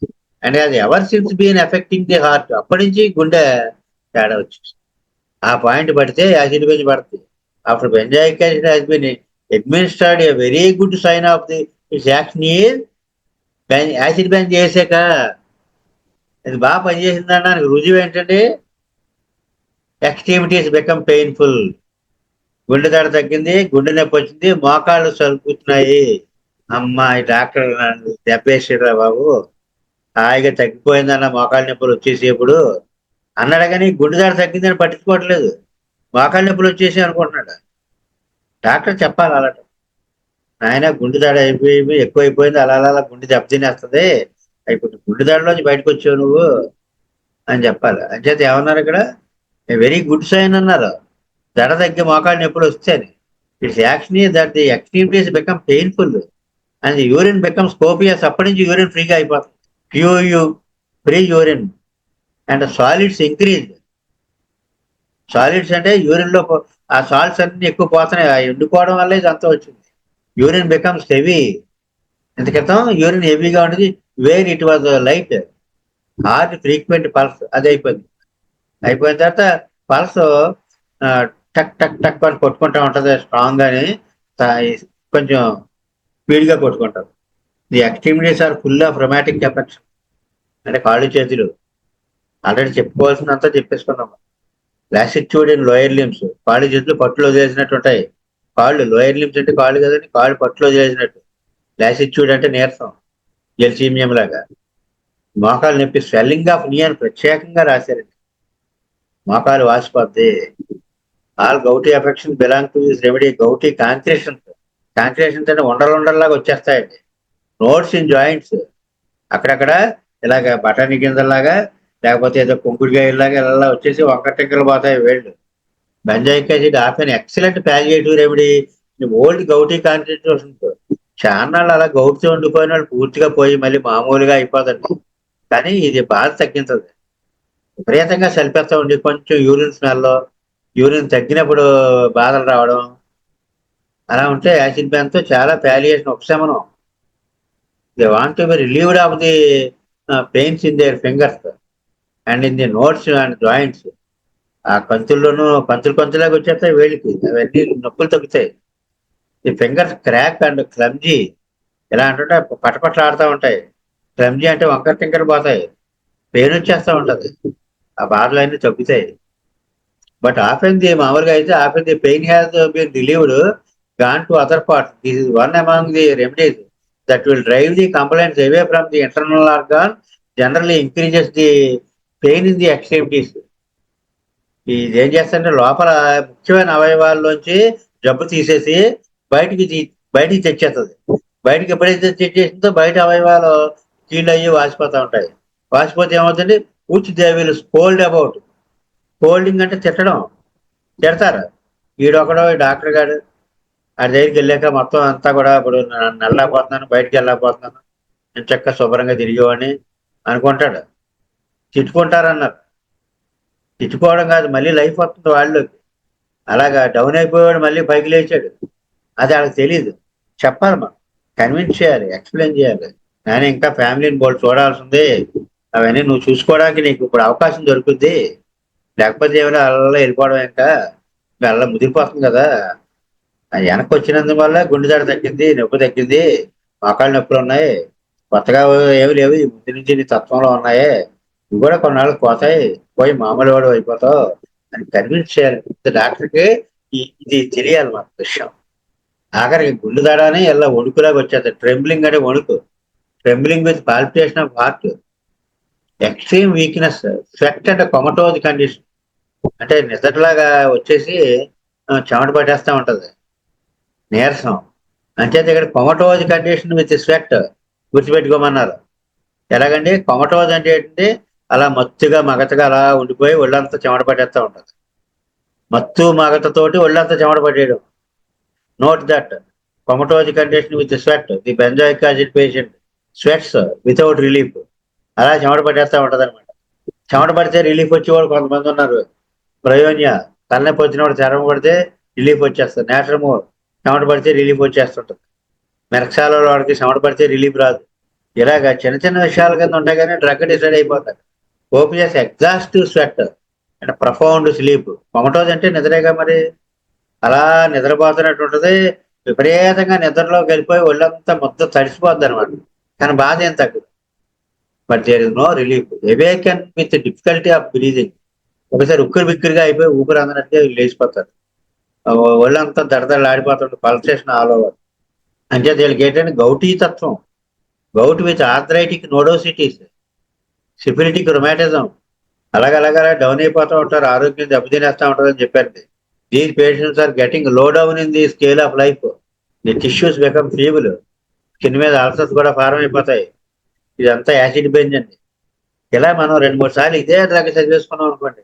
And has ever since been affecting the heart. అప్పటి నుంచి గుండె తేడా వచ్చింది. ఆ పాయింట్ పడితే యాసిడ్ బెంజ్ పడుతుంది. After benzoic acid has been administered a very good sign of the it's action is acid Benz చేసాక ఇది బాగా పనిచేసిందనడానికి రుజువు ఏంటంటే యాక్టివిటీస్ బికమ్ పెయిన్ఫుల్. గుండె దడ తగ్గింది, గుండె నొప్పి వచ్చింది, మోకాళ్ళు సరుకుతున్నాయి. అమ్మ ఈ డాక్టర్ నన్ను దెబ్బేసారా బాబు, హాయిగా తగ్గిపోయిందన్న మోకాళ్ళ నొప్పులు వచ్చేసేప్పుడు అన్నాడు. కానీ గుండె దడ తగ్గిందని పట్టించుకోవట్లేదు, మోకాళ్ళ నొప్పులు వచ్చేసి అనుకుంటున్నాడు. డాక్టర్ చెప్పాలి అలాంటి ఆయన గుండె దడ అయిపోయి ఎక్కువైపోయింది, అలా అలా గుండె దెబ్బతినేస్తుంది, ఇప్పుడు గుండె దడలోంచి బయటకు వచ్చావు నువ్వు అని చెప్పాలి. అంచేత ఏమన్నారు ఇక్కడ, వెరీ గుడ్ సైన్ అన్నారు దడ తగ్గి మోకాళ్ళు నొప్పులు వస్తాయని. It's actually that the activities become painful and the urine becomes copious. అప్పటి నుంచి యూరిన్ ఫ్రీగా అయిపోతుంది, free urine and solids increase. Solids అంటే యూరిన్ లో ఆ సాల్ట్స్ అన్ని ఎక్కువ పోతున్నాయి, అవి ఎండుకోవడం వల్ల ఇదంతా వచ్చింది. Urine becomes heavy. ఇంత క్రితం యూరిన్ హెవీగా ఉండేది, where it was light. Heart frequent pulse అది అయిపోయింది. అయిపోయిన తర్వాత పల్స్ టక్ టక్ టక్ అని కొట్టుకుంటూ ఉంటుంది స్ట్రాంగ్ అని, కొంచెం స్పీడ్గా కొట్టుకుంటారు. The activities are full of rheumatic affection. అంటే కాళ్ళు చేతులు ఆల్రెడీ చెప్పుకోవాల్సినంతా చెప్పేసుకున్నాము. లాసిట్యూడ్ ఇన్ లోయర్ లిమ్స్, కాళ్ళు చేతులు పట్టులో వదిలేసినట్టు ఉంటాయి. కాళ్ళు లోయర్ లిమ్స్ అంటే కాళ్ళు కదండి, కాళ్ళు పట్టులో వదిలేసినట్టు. లాసిట్యూడ్ అంటే నీరసం, ఎల్సీమియం లాగా. మోకాలు నొప్పి, స్వెల్లింగ్ ఆఫ్ నీ అని ప్రత్యేకంగా రాశారండి. మోకాలు వాసిపోద్ది. All gouty affection belong to this remedy. Gouty concretions అంటే ఉండలాగా వచ్చేస్తాయండి. నోట్స్ ఇన్ జాయింట్స్, అక్కడక్కడ ఇలాగ బఠానీ గింజల్లాగా లేకపోతే ఏదో కుంకుడుకాయలాగా ఇలా వచ్చేసి వంకటింకలు పోతాయి వేళ్ళు. Benzoic acid of an excellent palliative remedy old gouty constitutions. చాన్నాళ్ళు అలా గౌటితో ఉండిపోయిన వాళ్ళు పూర్తిగా పోయి మళ్ళీ మామూలుగా అయిపోదండి. కానీ ఇది బాధ తగ్గించదు, విపరీతంగా చలిపేస్తా ఉండి కొంచెం యూరిన్ స్మెల్లో, యూరిన్ తగ్గినప్పుడు బాధలు రావడం అలా ఉంటే యాసిడ్ బ్యాన్తో చాలా పాలియేషన్, ఉపశమనం. They want to be relieved of the pains in there fingers and in the notes and joints. ఆ కంతులాగా వచ్చేస్తాయి వేళ్ళకి, అవన్నీ నొప్పులు తగ్గుతాయి. The fingers crack and clumsy, ఎలా అంటుంటే పటపట్లు ఆడుతూ ఉంటాయి. క్లమ్జీ అంటే వంకర టింకర పోతాయి, పెయిన్ వచ్చేస్తూ ఉంటుంది. ఆ బాధలు అన్నీ తగ్గుతాయి. బట్ ఆఫెన్ ది మామూలుగా అయితే often the pain has been relieved gone to other parts. This is one among the remedies that will drive the complaints away from the internal organ, generally increases the pain in the extremities. ఇది ఏం చేస్తారంటే లోపల ముఖ్యమైన అవయవాల్లోంచి జబ్బు తీసేసి బయటికి బయటికి తెచ్చేస్తుంది. బయటికి ఎప్పుడైతే తెచ్చేసిందో బయట అవయవాలు కీళ్ళు అయ్యి వాసిపోతూ ఉంటాయి. వాసిపోతే ఏమవుతుంది, which they will scold about. Scolding అంటే తిట్టడం, తిడతారు. ఈడొకడో ఈ డాక్టర్ గారు ఆ దగ్గరికి వెళ్ళాక మొత్తం అంతా కూడా ఇప్పుడు వెళ్ళలేకపోతున్నాను, బయటికి వెళ్ళలేకపోతున్నాను, నేను చక్కగా శుభ్రంగా తిరిగేవాడిని అనుకుంటాడు. తిట్టుకుంటారన్నారు. తిట్టుకోవడం కాదు, మళ్ళీ లైఫ్ వస్తుంది వాళ్ళలోకి. అలాగా డౌన్ అయిపోయాడు, మళ్ళీ పైకి లేచాడు. అది వాళ్ళకి తెలియదు. చెప్పాలి, మనం కన్విన్స్ చేయాలి, ఎక్స్ప్లెయిన్ చేయాలి. కానీ ఇంకా ఫ్యామిలీని బోల్డ్ చూడాల్సి ఉంది. అవన్నీ నువ్వు చూసుకోవడానికి నీకు ఇప్పుడు అవకాశం దొరుకుద్ది. లేకపోతే ఏమైనా అలా వెళ్ళిపోవడం ఇంకా అలా ముదిరిపోతుంది కదా. అది వెనక్కి వచ్చినందువల్ల గుండె దడ తగ్గింది, నొప్పి తగ్గింది, మోకాళ్ళ నొప్పులు ఉన్నాయి, కొత్తగా ఏమి లేవు, ఈ ముందు నుంచి నీ తత్వంలో ఉన్నాయి, ఇవి కూడా కొన్నాళ్ళకి పోతాయి, పోయి మామూలు వాడు అయిపోతావు అని కన్విన్స్ చేయాలి డాక్టర్కి. ఇది తెలియాలి మన విషయం. ఆఖరికి గుండె దడ అని ఇలా వణుకులాగా వచ్చేది. ట్రెంబ్లింగ్ అంటే వణుకు, trembling with palpitation of heart, extreme weakness, sweat అంటే కొమటోజ్ కండిషన్, అంటే నిద్రలాగా వచ్చేసి చెమట పట్టేస్తా ఉంటది, నీరసం. అంచేత ఇక్కడ కొమటోజ్ కండిషన్ విత్ స్వెట్ గుర్తుపెట్టుకోమన్నారు. ఎలాగండి కొమటోజ్ అంటే ఏంటంటే అలా మత్తుగా మగతగా అలా ఉండిపోయి ఒళ్ళంతా చెమట పట్టేస్తూ ఉంటుంది. మత్తు మగతతోటి ఒళ్ళంతా చెమట పట్టేయడం. Note that comatose condition with sweat, the benzoic acid patient sweats without relief. అలా చెమట పట్టేస్తూ ఉంటది అనమాట. చెమట పడితే రిలీఫ్ వచ్చేవాడు కొంతమంది ఉన్నారు. ప్రయోన్య తలనొప్పి వచ్చినప్పుడు చర్మం పడితే రిలీఫ్ వచ్చేస్తుంది. నేచురల్ మోర్ చెమట పడితే రిలీఫ్ వచ్చేస్తుంటుంది. మెరక్షాలలో వాడికి చెమట పడితే రిలీఫ్ రాదు. ఇలాగ చిన్న చిన్న విషయాల కింద ఉంటాయి కానీ డ్రగ్ డిసైడ్ అయిపోతారు. Opium exhaustive sweat and profound sleep. Comatose అంటే నిద్రేగా మరి. అలా నిద్రపోతున్నట్టు ఉంటుంది. విపరీతంగా నిద్రలోకి వెళ్ళిపోయి ఒళ్ళంతా మొత్తం తడిసిపోద్ది అనమాట. కానీ బాధ ఏం తగ్గదు. But there is no relief. Awaken with difficulty of breathing. ఒకసారి ఉక్కిరి బిక్కిరిగా అయిపోయి ఊపిరి అందనట్టుగా లేచిపోతారు. ఒళ్ళంతా దడదడలాడిపోతుంది, పల్సేషన్ ఆల్ ఓవర్. అంటే వీళ్ళకి ఏంటంటే గౌటీ తత్వం, gout with arthritic nodosities, syphilitic rheumatism, అలాగలగా డౌన్ అయిపోతూ ఉంటారు, ఆరోగ్యం దెబ్బతినేస్తూ ఉంటుంది అని చెప్పారు. These patients are getting low down in the scale of life. The tissues become feeble, skin మీద అల్సర్స్ కూడా ఫారం అయిపోతాయి. ఇదంతా యాసిడ్ బెంజ్ అండి. ఇలా మనం 2-3 సార్లు ఇదే డ్రగ్ చదివేసుకున్నాం అనుకోండి,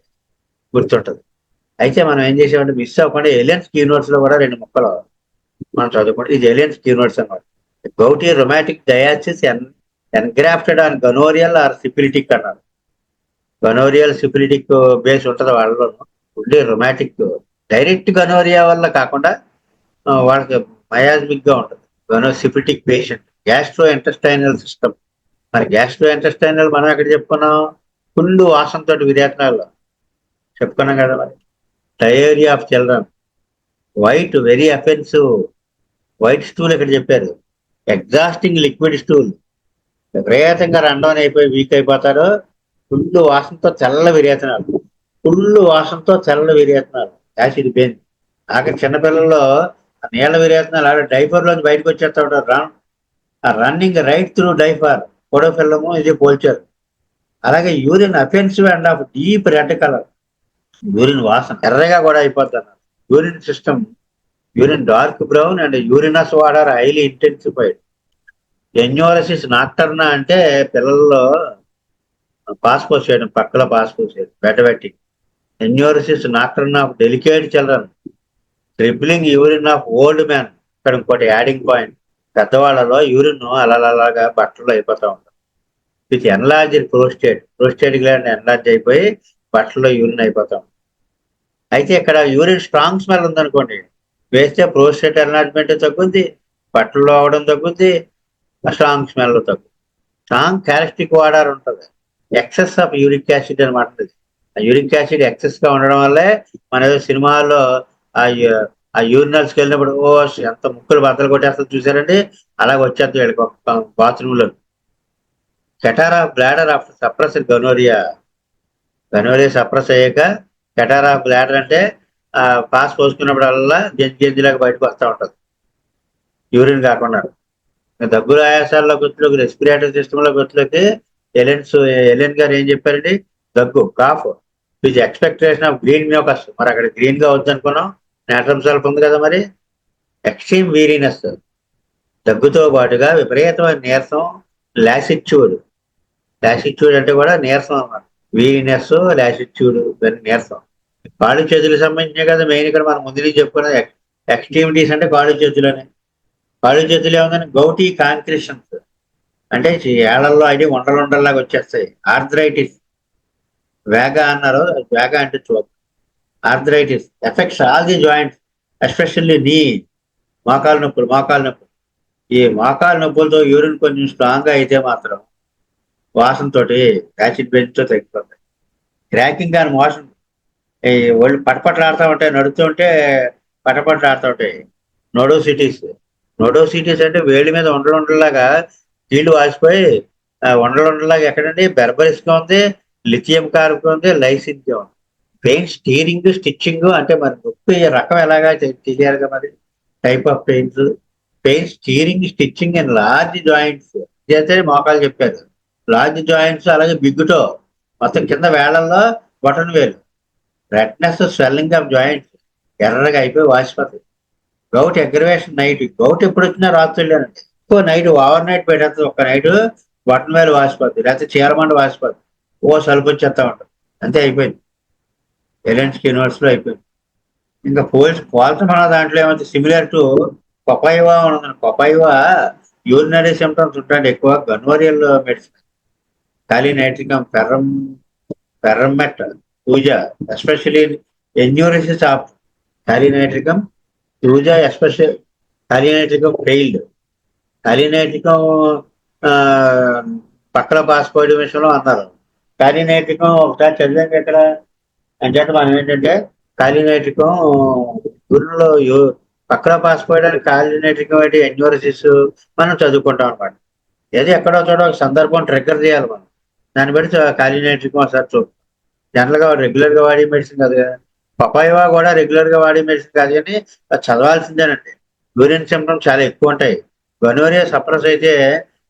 గుర్తుంటుంది. అయితే మనం ఏం చేసామంటే మిస్ అవ్వకుండా ఎలియన్స్ కీనోట్స్ లో కూడా 2 ముక్కలు మనం చదువుకుంటే ఇది ఎలియన్స్ కీనోట్స్ అన్నమాట. Gouty rheumatic diathesis engrafted on gonorrheal or syphilitic అన్నారు. గనోరియల్ సిఫిలిటిక్ బేస్ ఉంటుంది వాళ్ళలో. ఉండే రొమాటిక్ డైరెక్ట్ గనోరియా వల్ల కాకుండా వాళ్ళకి మయాజ్మిక్ గా ఉంటుంది. Syphilitic patient gastro intestinal system. మరి గ్యాస్ట్రో ఇంటెస్టైనల్ మనం ఎక్కడ చెప్పుకున్నాం? ఫుల్ వాసనతో విరేచనాల్లో చెప్పుకున్నాం కదా. మరి diarrhoea of children, white very offensive white stool ఇక్కడ చెప్పారు. ఎగ్జాస్టింగ్ లిక్విడ్ స్టూల్, విపరీతంగా రండోన్ అయిపోయి వీక్ అయిపోతారు. ఫుల్ వాసనతో తెల్ల విరేచనాలు, ఫుల్ వాసనతో తెల్ల విరేచనాలు, యాసిడ్ బెయిన్. ఆఖరి చిన్నపిల్లల్లో నీళ్ళ విరేచనాలు ఆడ డైఫర్లోంచి బయటకు వచ్చేస్తూ ఉంటారు. Running right through diaper, podophyllum ఇది పోల్చారు. అలాగే urine offensive and of deep red colour, urine వాసన ఎర్రగా కూడా అయిపోతారు. Urine system, urine dark brown and urinous water highly intensified. Enuresis nocturna అంటే పిల్లల్లో పాస్ పోస్ చేయడం, పక్కలో పాస్ పోస్ చేయడం, బెటబెట్టి. Enuresis nocturna of delicate children, dribbling urine of old man. ఇక్కడ ఇంకోటి యాడింగ్ పాయింట్, పెద్దవాళ్ళలో యూరిన్ అలాగా బట్టలు అయిపోతూ ఉంటారు. With enlarge prostate, prostate gland enlarge అయిపోయి బట్టల్లో యూరిన్ అయిపోతాం. అయితే ఇక్కడ యూరిన్ స్ట్రాంగ్ స్మెల్ ఉందనుకోండి, వేస్తే ప్రోస్టేట్ ఎన్లార్జ్మెంట్ తగ్గుద్ది, బట్టల్లో అవడం తగ్గుద్ది, స్ట్రాంగ్ స్మెల్ తగ్గుద్ది. స్ట్రాంగ్ క్యారెస్టిక్ వాటర్ ఉంటుంది. ఎక్సెస్ ఆఫ్ యూరిక్ యాసిడ్ అనమాట. ఆ యూరిక్ యాసిడ్ ఎక్సెస్ గా ఉండడం వల్లే మన ఏదో సినిమాల్లో ఆ యూరినల్స్కి వెళ్ళినప్పుడు ఎంత ముక్కులు బద్దలు కొట్టేస్తుంది చూసారండి, అలాగ వచ్చేది వీళ్ళకి బాత్రూంలో. Catarrh of bladder after suppressed gonorrhoea, gonorrhoea suppress అయ్యాక కెటారా బ్లాడర్ అంటే పాస్ పోసుకున్నప్పుడల్లా జంజిలాగా బయటకు వస్తూ ఉంటుంది యూరిన్ కాకుండా. దగ్గుల ఆయాసాల్లో గుర్తులోకి రెస్పిరేటరీ సిస్టంలో గుర్తులోకి ఎలెన్ గారు ఏం చెప్పారండి? దగ్గు cough with expectoration of green mucus. మరి అక్కడ గ్రీన్ గా వద్దనుకున్నాం, నేట్రమ్ సెల్ఫ్ ఉంది కదా. మరి ఎక్స్ట్రీమ్ వీరీనెస్, దగ్గుతో పాటుగా విపరీతమైన నీరసం, లాసిట్యూడ్. లాసిట్యూడ్ అంటే కూడా నీరసం అన్నమాట. వీరీనెస్, లాసిట్యూడ్, నీరసం. కాళ్ళు చేతులకు సంబంధించినవి కదా మెయిన్. ఇక్కడ మనం ముందు నుంచి చెప్పుకున్న ఎక్స్ట్రీమిటీస్ అంటే కాళ్ళు చేతులని. కాళ్ళు చేతులు ఏముందని గౌటీ కాంక్రిషన్స్ అంటే ఏళ్లలో అవి ఉండలుండల్లాగా వచ్చేస్తాయి. ఆర్థరైటిస్, వేగా అన్నారు, వేగా అంటే చూద్దాం. Arthritis effects all the joints especially నీ. మోకాలు నొప్పులు. ఈ మోకాలు నొప్పులతో యూరిన్ కొంచెం స్ట్రాంగ్ గా అయితే మాత్రం వాసనతో యాసిడ్ బెంచ్తో తగ్గిపోతాయి. క్రాకింగ్ అని మోషన్, ఈ ఒళ్ళు పటపట్లాడుతూ ఉంటాయి, నడుస్తుంటే పటపట్లాడుతూ ఉంటాయి. నోడోసిటీస్ అంటే వేడి మీద ఉండలుండలాగా కీళ్ళు వాసిపోయి ఉండలుండలాగా. ఎక్కడండి? బెర్బరిస్గా ఉంది, లిథియం కార్బన్ ఉంది, లైసిన్గా ఉంది. పెయిన్ స్టీరింగ్, స్టిచ్చింగ్ అంటే మరి నొప్పి రకం ఎలాగా తెలియాలిగా మరి. Type of pain tearing, stitching and large joints చేస్తే మోకాలు చెప్పారు. లార్జ్ జాయింట్స్ అలాగే బిగ్గుతో మొత్తం కింద వేళ్లలో బటన్ వేలు. రెడ్నెస్, స్వెల్లింగ్ ఆఫ్ జాయింట్స్ ఎర్రగా అయిపోయి వాసిపోతాయి. Gout aggravation night. గౌట్ ఎప్పుడు వచ్చినా రాత్రి వెళ్ళానండి. ఎక్కువ నైట్ ఓవర్ నైట్ పెట్టేస్తుంది. ఒక్క నైట్ బటన్ వేలు వాసిపోద్ది, లేకపోతే చీరమండ వాసిపోద్ది, సలుపు వచ్చేస్తా ఉంటుంది. అంతే అయిపోయింది. ఎలెన్స్ యూనివర్స్ లో అయిపోయింది. ఇంకా పోల్చమన్న దాంట్లో ఏమైతే సిమిలర్ టు కొపైవా ఉన్నది. కొపైవా యూరినరీ సిమ్టమ్స్ ఉంటాయండి ఎక్కువ. గన్వరియల్ మెడిసిన్, కాలినైట్రికం, పెర్రమెట్, పూజ, ఎస్పెషలీ ఎన్యూరిసిస్ ఆఫ్ కాలినైట్రికం, పూజ ఎస్పెషల్. Kali nitricum failed. కాలినైట్రికం పక్కన పాసిపోయడం విషయంలో అన్నారు. కాలినైట్రికం ఒకసారి చదివాక ఎక్కడ అంటే మనం ఏంటంటే కాలినైట్రికం గురులో పక్కన పాసిపోయడానికి కాలినైట్రికం ఏంటి, ఎన్యూరిసిస్ మనం చదువుకుంటాం అనమాట. ఏది ఎక్కడో చోట ఒక సందర్భం ట్రిగ్గర్ చేయాలి మనం. దాన్ని బట్టి కాలినైట్రికం ఒకసారి చూద్దాం. జనరల్ గా రెగ్యులర్ గా వాడే మెడిసిన్ కాదు కదా. పపాయవా కూడా రెగ్యులర్ గా వాడే మెడిసిన్ కాదు, కానీ చదవాల్సిందేనండి. యూరిన్ సిమ్టమ్స్ చాలా ఎక్కువ ఉంటాయి. గనోరియా సప్రెస్ అయితే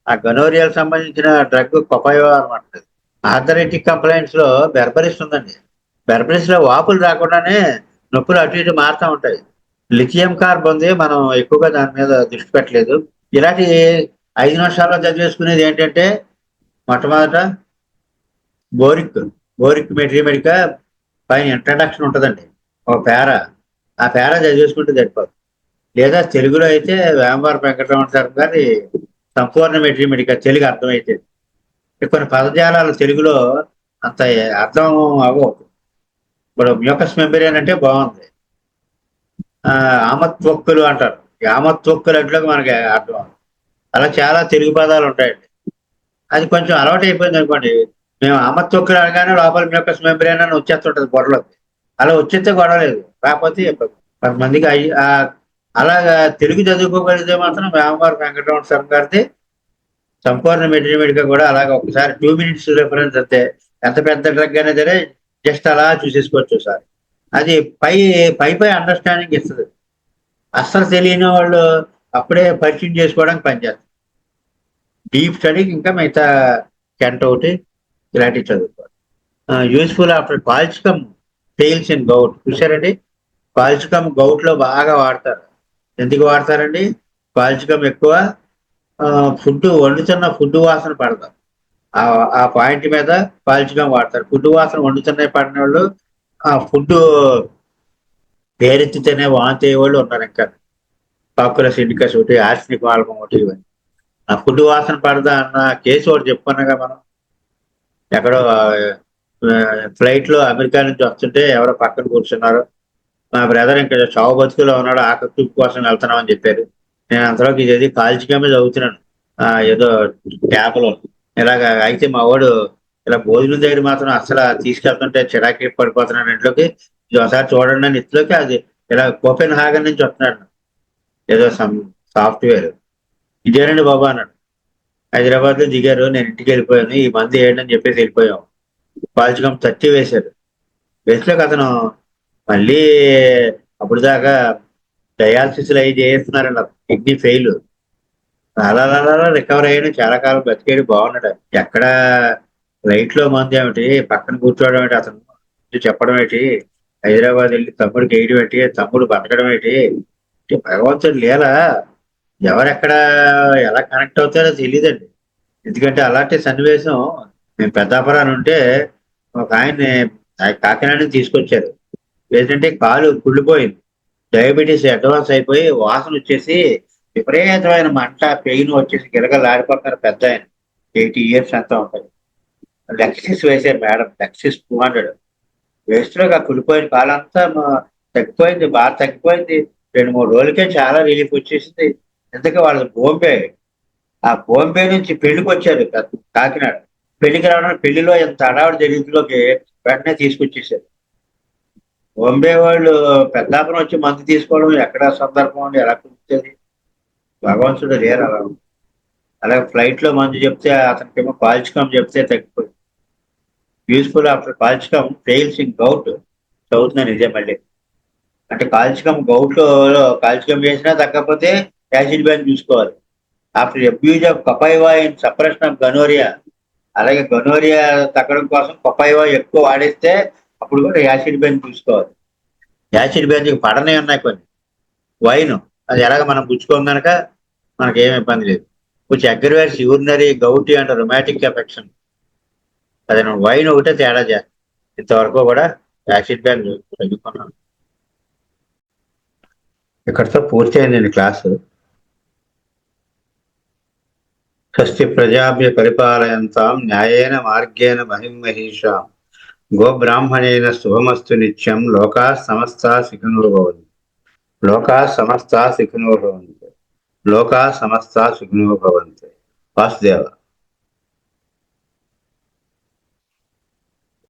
ఆ గనోరియాకు సంబంధించిన డ్రగ్ పపాయవా అనమాట. ఆర్థరైటిక్ కంప్లైంట్స్ లో బెర్బరిస్ ఉందండి. బెర్బరిస్ లో వాపులు రాకుండానే నొప్పులు అటు ఇటు మారుతూ ఉంటాయి. లిథియం కార్బ్ ఉంది, మనం ఎక్కువగా దాని మీద దృష్టి పెట్టలేదు. ఇలాంటి 5 నిమిషాల్లో చదివేసుకునేది ఏంటంటే మొట్టమొదట బోరిక్ మెటీరియల్ పైన ఇంట్రడక్షన్ ఉంటుందండి, ఒక పేరా. ఆ పేరా చదివేసుకుంటే సరిపోదు. లేదా తెలుగులో అయితే వేమవారి వెంకటరమణ సార్ గారి సంపూర్ణ మెటీరియల్ తెలుగు అర్థమైతే. కొన్ని పదజాలాలు తెలుగులో అంత అర్థం అవ్వవు. ఇప్పుడు మ్యూకస్ మెంబ్రేన్ అంటే బాగుంది. ఆమత్వక్కులు అంటారు. ఆమత్వక్కులు అంటే మనకి అర్థం. అలా చాలా తెలుగు పదాలు ఉంటాయండి. అది కొంచెం అలవాటు అయిపోయింది అనుకోండి. మేము ఆమత్వక్కులు అనగానే లోపల మ్యూకస్ మెంబ్రేన్ అని వచ్చేస్తుంటది బొరలోకి. అలా వచ్చేస్తే గొడవలేదు, కాకపోతే కొంతమందికి అలాగా తెలుగు చదువుకోగలిగితే మాత్రం వేమవారి వెంకటరమణ సార్ గారిది సంపూర్ణ మెటీరియల్ కూడా అలాగే ఒకసారి 2 minutes రిఫరెన్స్ అంతే. ఎంత పెద్ద డ్రగ్ అనేది సరే జస్ట్ అలా చూసేసుకోవచ్చు సార్. అది పై అండర్స్టాండింగ్ ఇస్తుంది. అస్సలు తెలియని వాళ్ళు అప్పుడే పరిచయం చేసుకోవడానికి పనిచేస్తారు. డీప్ స్టడీకి ఇంకా మిగతా కెంట్ ఒకటి ఇలాంటివి చదువుకోవాలి. Useful after colchicum fails in gout. చూసారండి, కాల్చికం గౌట్ లో బాగా వాడతారు. ఎందుకు వాడతారండి? కాల్చికం ఎక్కువ ఫుడ్ వండుతున్న ఫుడ్ వాసన పడతాం. ఆ పాయింట్ మీద కాల్చికం వాడతారు. ఫుడ్ వాసన వండుతున్న పడిన వాళ్ళు ఆ ఫుడ్ పేరెత్తితేనే వాంతి వాళ్ళు ఉన్నారు. ఇంకా పాపులర్ సిండికస్ ఒకటి, ఆర్సినిక్ ఆల్బమ్ ఒకటి, ఇవన్నీ. ఆ ఫుడ్ వాసన పడదా అన్న కేసు ఒకటి చెప్పుకున్నాగా మనం. ఎక్కడో ఫ్లైట్ లో అమెరికా నుంచి వస్తుంటే ఎవరో పక్కన కూర్చున్నారు. మా బ్రదర్ ఇంకా చావు బతుకులో ఉన్నాడు, ఆకలి చూపు కోసం వెళ్తున్నాం అని చెప్పారు. నేను అంతలోకి ఇది కాల్చికమే చదువుతున్నాను ఏదో ట్యాప్లో ఇలాగా. అయితే మా వాడు ఇలా భోజనం దగ్గర మాత్రం అసలు తీసుకెళ్తుంటే చిరాకి పడిపోతున్నాడు ఇంట్లోకి. ఇది ఒకసారి చూడండి అని ఇంట్లోకి. అది ఇలా కోపెన్ హాగన్ నుంచి వస్తున్నాడు, ఏదో సాఫ్ట్వేర్. ఇదేనండి బాబా అన్నాడు. హైదరాబాద్ లో దిగారు, నేను ఇంటికి వెళ్ళిపోయాను, ఈ మంది ఏంటని చెప్పేసి వెళ్ళిపోయాం. కాల్చికం 30 వేశారు. బెస్ట్లోకి అతను మళ్ళీ అప్పుడు దాకా డయాలసిస్లు అవి చేస్తున్నారండి, కిడ్నీ ఫెయిల్, అలా అలా రికవర్ అయ్యాడు, చాలా కాలం బతికాడు, బాగున్నాడు. ఎక్కడ లైట్ లో మంది ఏమిటి, పక్కన కూర్చోవడం ఏంటి, అతను చెప్పడం ఏంటి, హైదరాబాద్ వెళ్ళి తమ్ముడికి వేయడం ఏంటి, తమ్ముడు బతకడం ఏంటి, అంటే భగవంతుడు లీల. ఎవరెక్కడ ఎలా కనెక్ట్ అవుతారో తెలియదండి. ఎందుకంటే అలాంటి సన్నివేశం, మేము పెద్దాపురాన్ని ఉంటే ఒక ఆయన్ని కాకినాడ నుంచి తీసుకొచ్చారు. ఏంటంటే కాలు కుళ్ళిపోయింది, డయాబెటీస్ అడ్వాన్స్ అయిపోయి వాసన వచ్చేసి విపరీతమైన మంట, పెయిన్ వచ్చేసి గిలగలాడిపోతున్నారు. పెద్ద ఆయన 80 years అంతా ఉంటుంది. లెక్సిస్ వేసారు మేడం, లెక్సిస్ 200 వేస్ట్లోకి ఆ కుళ్ళిపోయిన కాలంతా తగ్గిపోయింది, బాగా తగ్గిపోయింది. 2-3 రోజులకే చాలా రిలీఫ్ వచ్చేసింది. ఎందుకంటే వాళ్ళది బాంబే. ఆ బాంబే నుంచి పెళ్లికి వచ్చారు కాకినాడ. పెళ్లికి రావడానికి పెళ్లిలో ఎంత హడావుడి జరిగిందిలోకి వెంటనే తీసుకొచ్చేసారు. బాంబే వాళ్ళు పెద్దాపురం వచ్చి మందు తీసుకోవడం ఎక్కడ సందర్భం అండి, ఎలా కుదురుతుంది? భగవంతుడు లేరు అలా. అలాగే ఫ్లైట్ లో మందు చెప్తే అతనికేమో కాల్చుకం చెప్తే తగ్గిపోయింది. Useful after colchicum fails in gout, చదువుతున్నాను నిజం మళ్ళీ. అంటే కాల్చుకం గౌట్ లో కాల్చుకం చేసినా తగ్గకపోతే యాసిడ్ బ్యాన్ చూసుకోవాలి. After abuse of copaiva in suppression of gonorrhoea, అలాగే గనోరియా తగ్గడం కోసం పపైవా ఎక్కువ వాడేస్తే అప్పుడు కూడా యాసిడ్ బ్యాన్ చూసుకోవాలి. యాసిడ్ బ్యాన్ పడనే ఉన్నాయి కొన్ని. వైన్, అది ఎలాగ మనం పుచ్చుకోం కనుక మనకి ఏమి ఇబ్బంది లేదు. కొంచెం aggravates urinary gouty and rheumatic affection, అది వైన్ ఒకటే తేడా చేస్తాం. ఇంతవరకు కూడా యాసిడ్ బ్యాన్ చదువుకున్నాను. ఇక్కడితో పూర్తి అయిందండి క్లాసు. స్వస్తి ప్రజాభ్య పరిపాలయంతాం న్యాయేన మార్గేణ మహిమహీషాం గోబ్రాహ్మణేన శుభమస్తు నిత్యం. లోకా సమస్తా సుఖినో భవంతు. లోకా సమస్తా సుఖినో భవంతు. లోకా సమస్తా సుఖినో భవంతు. వాసుదేవ.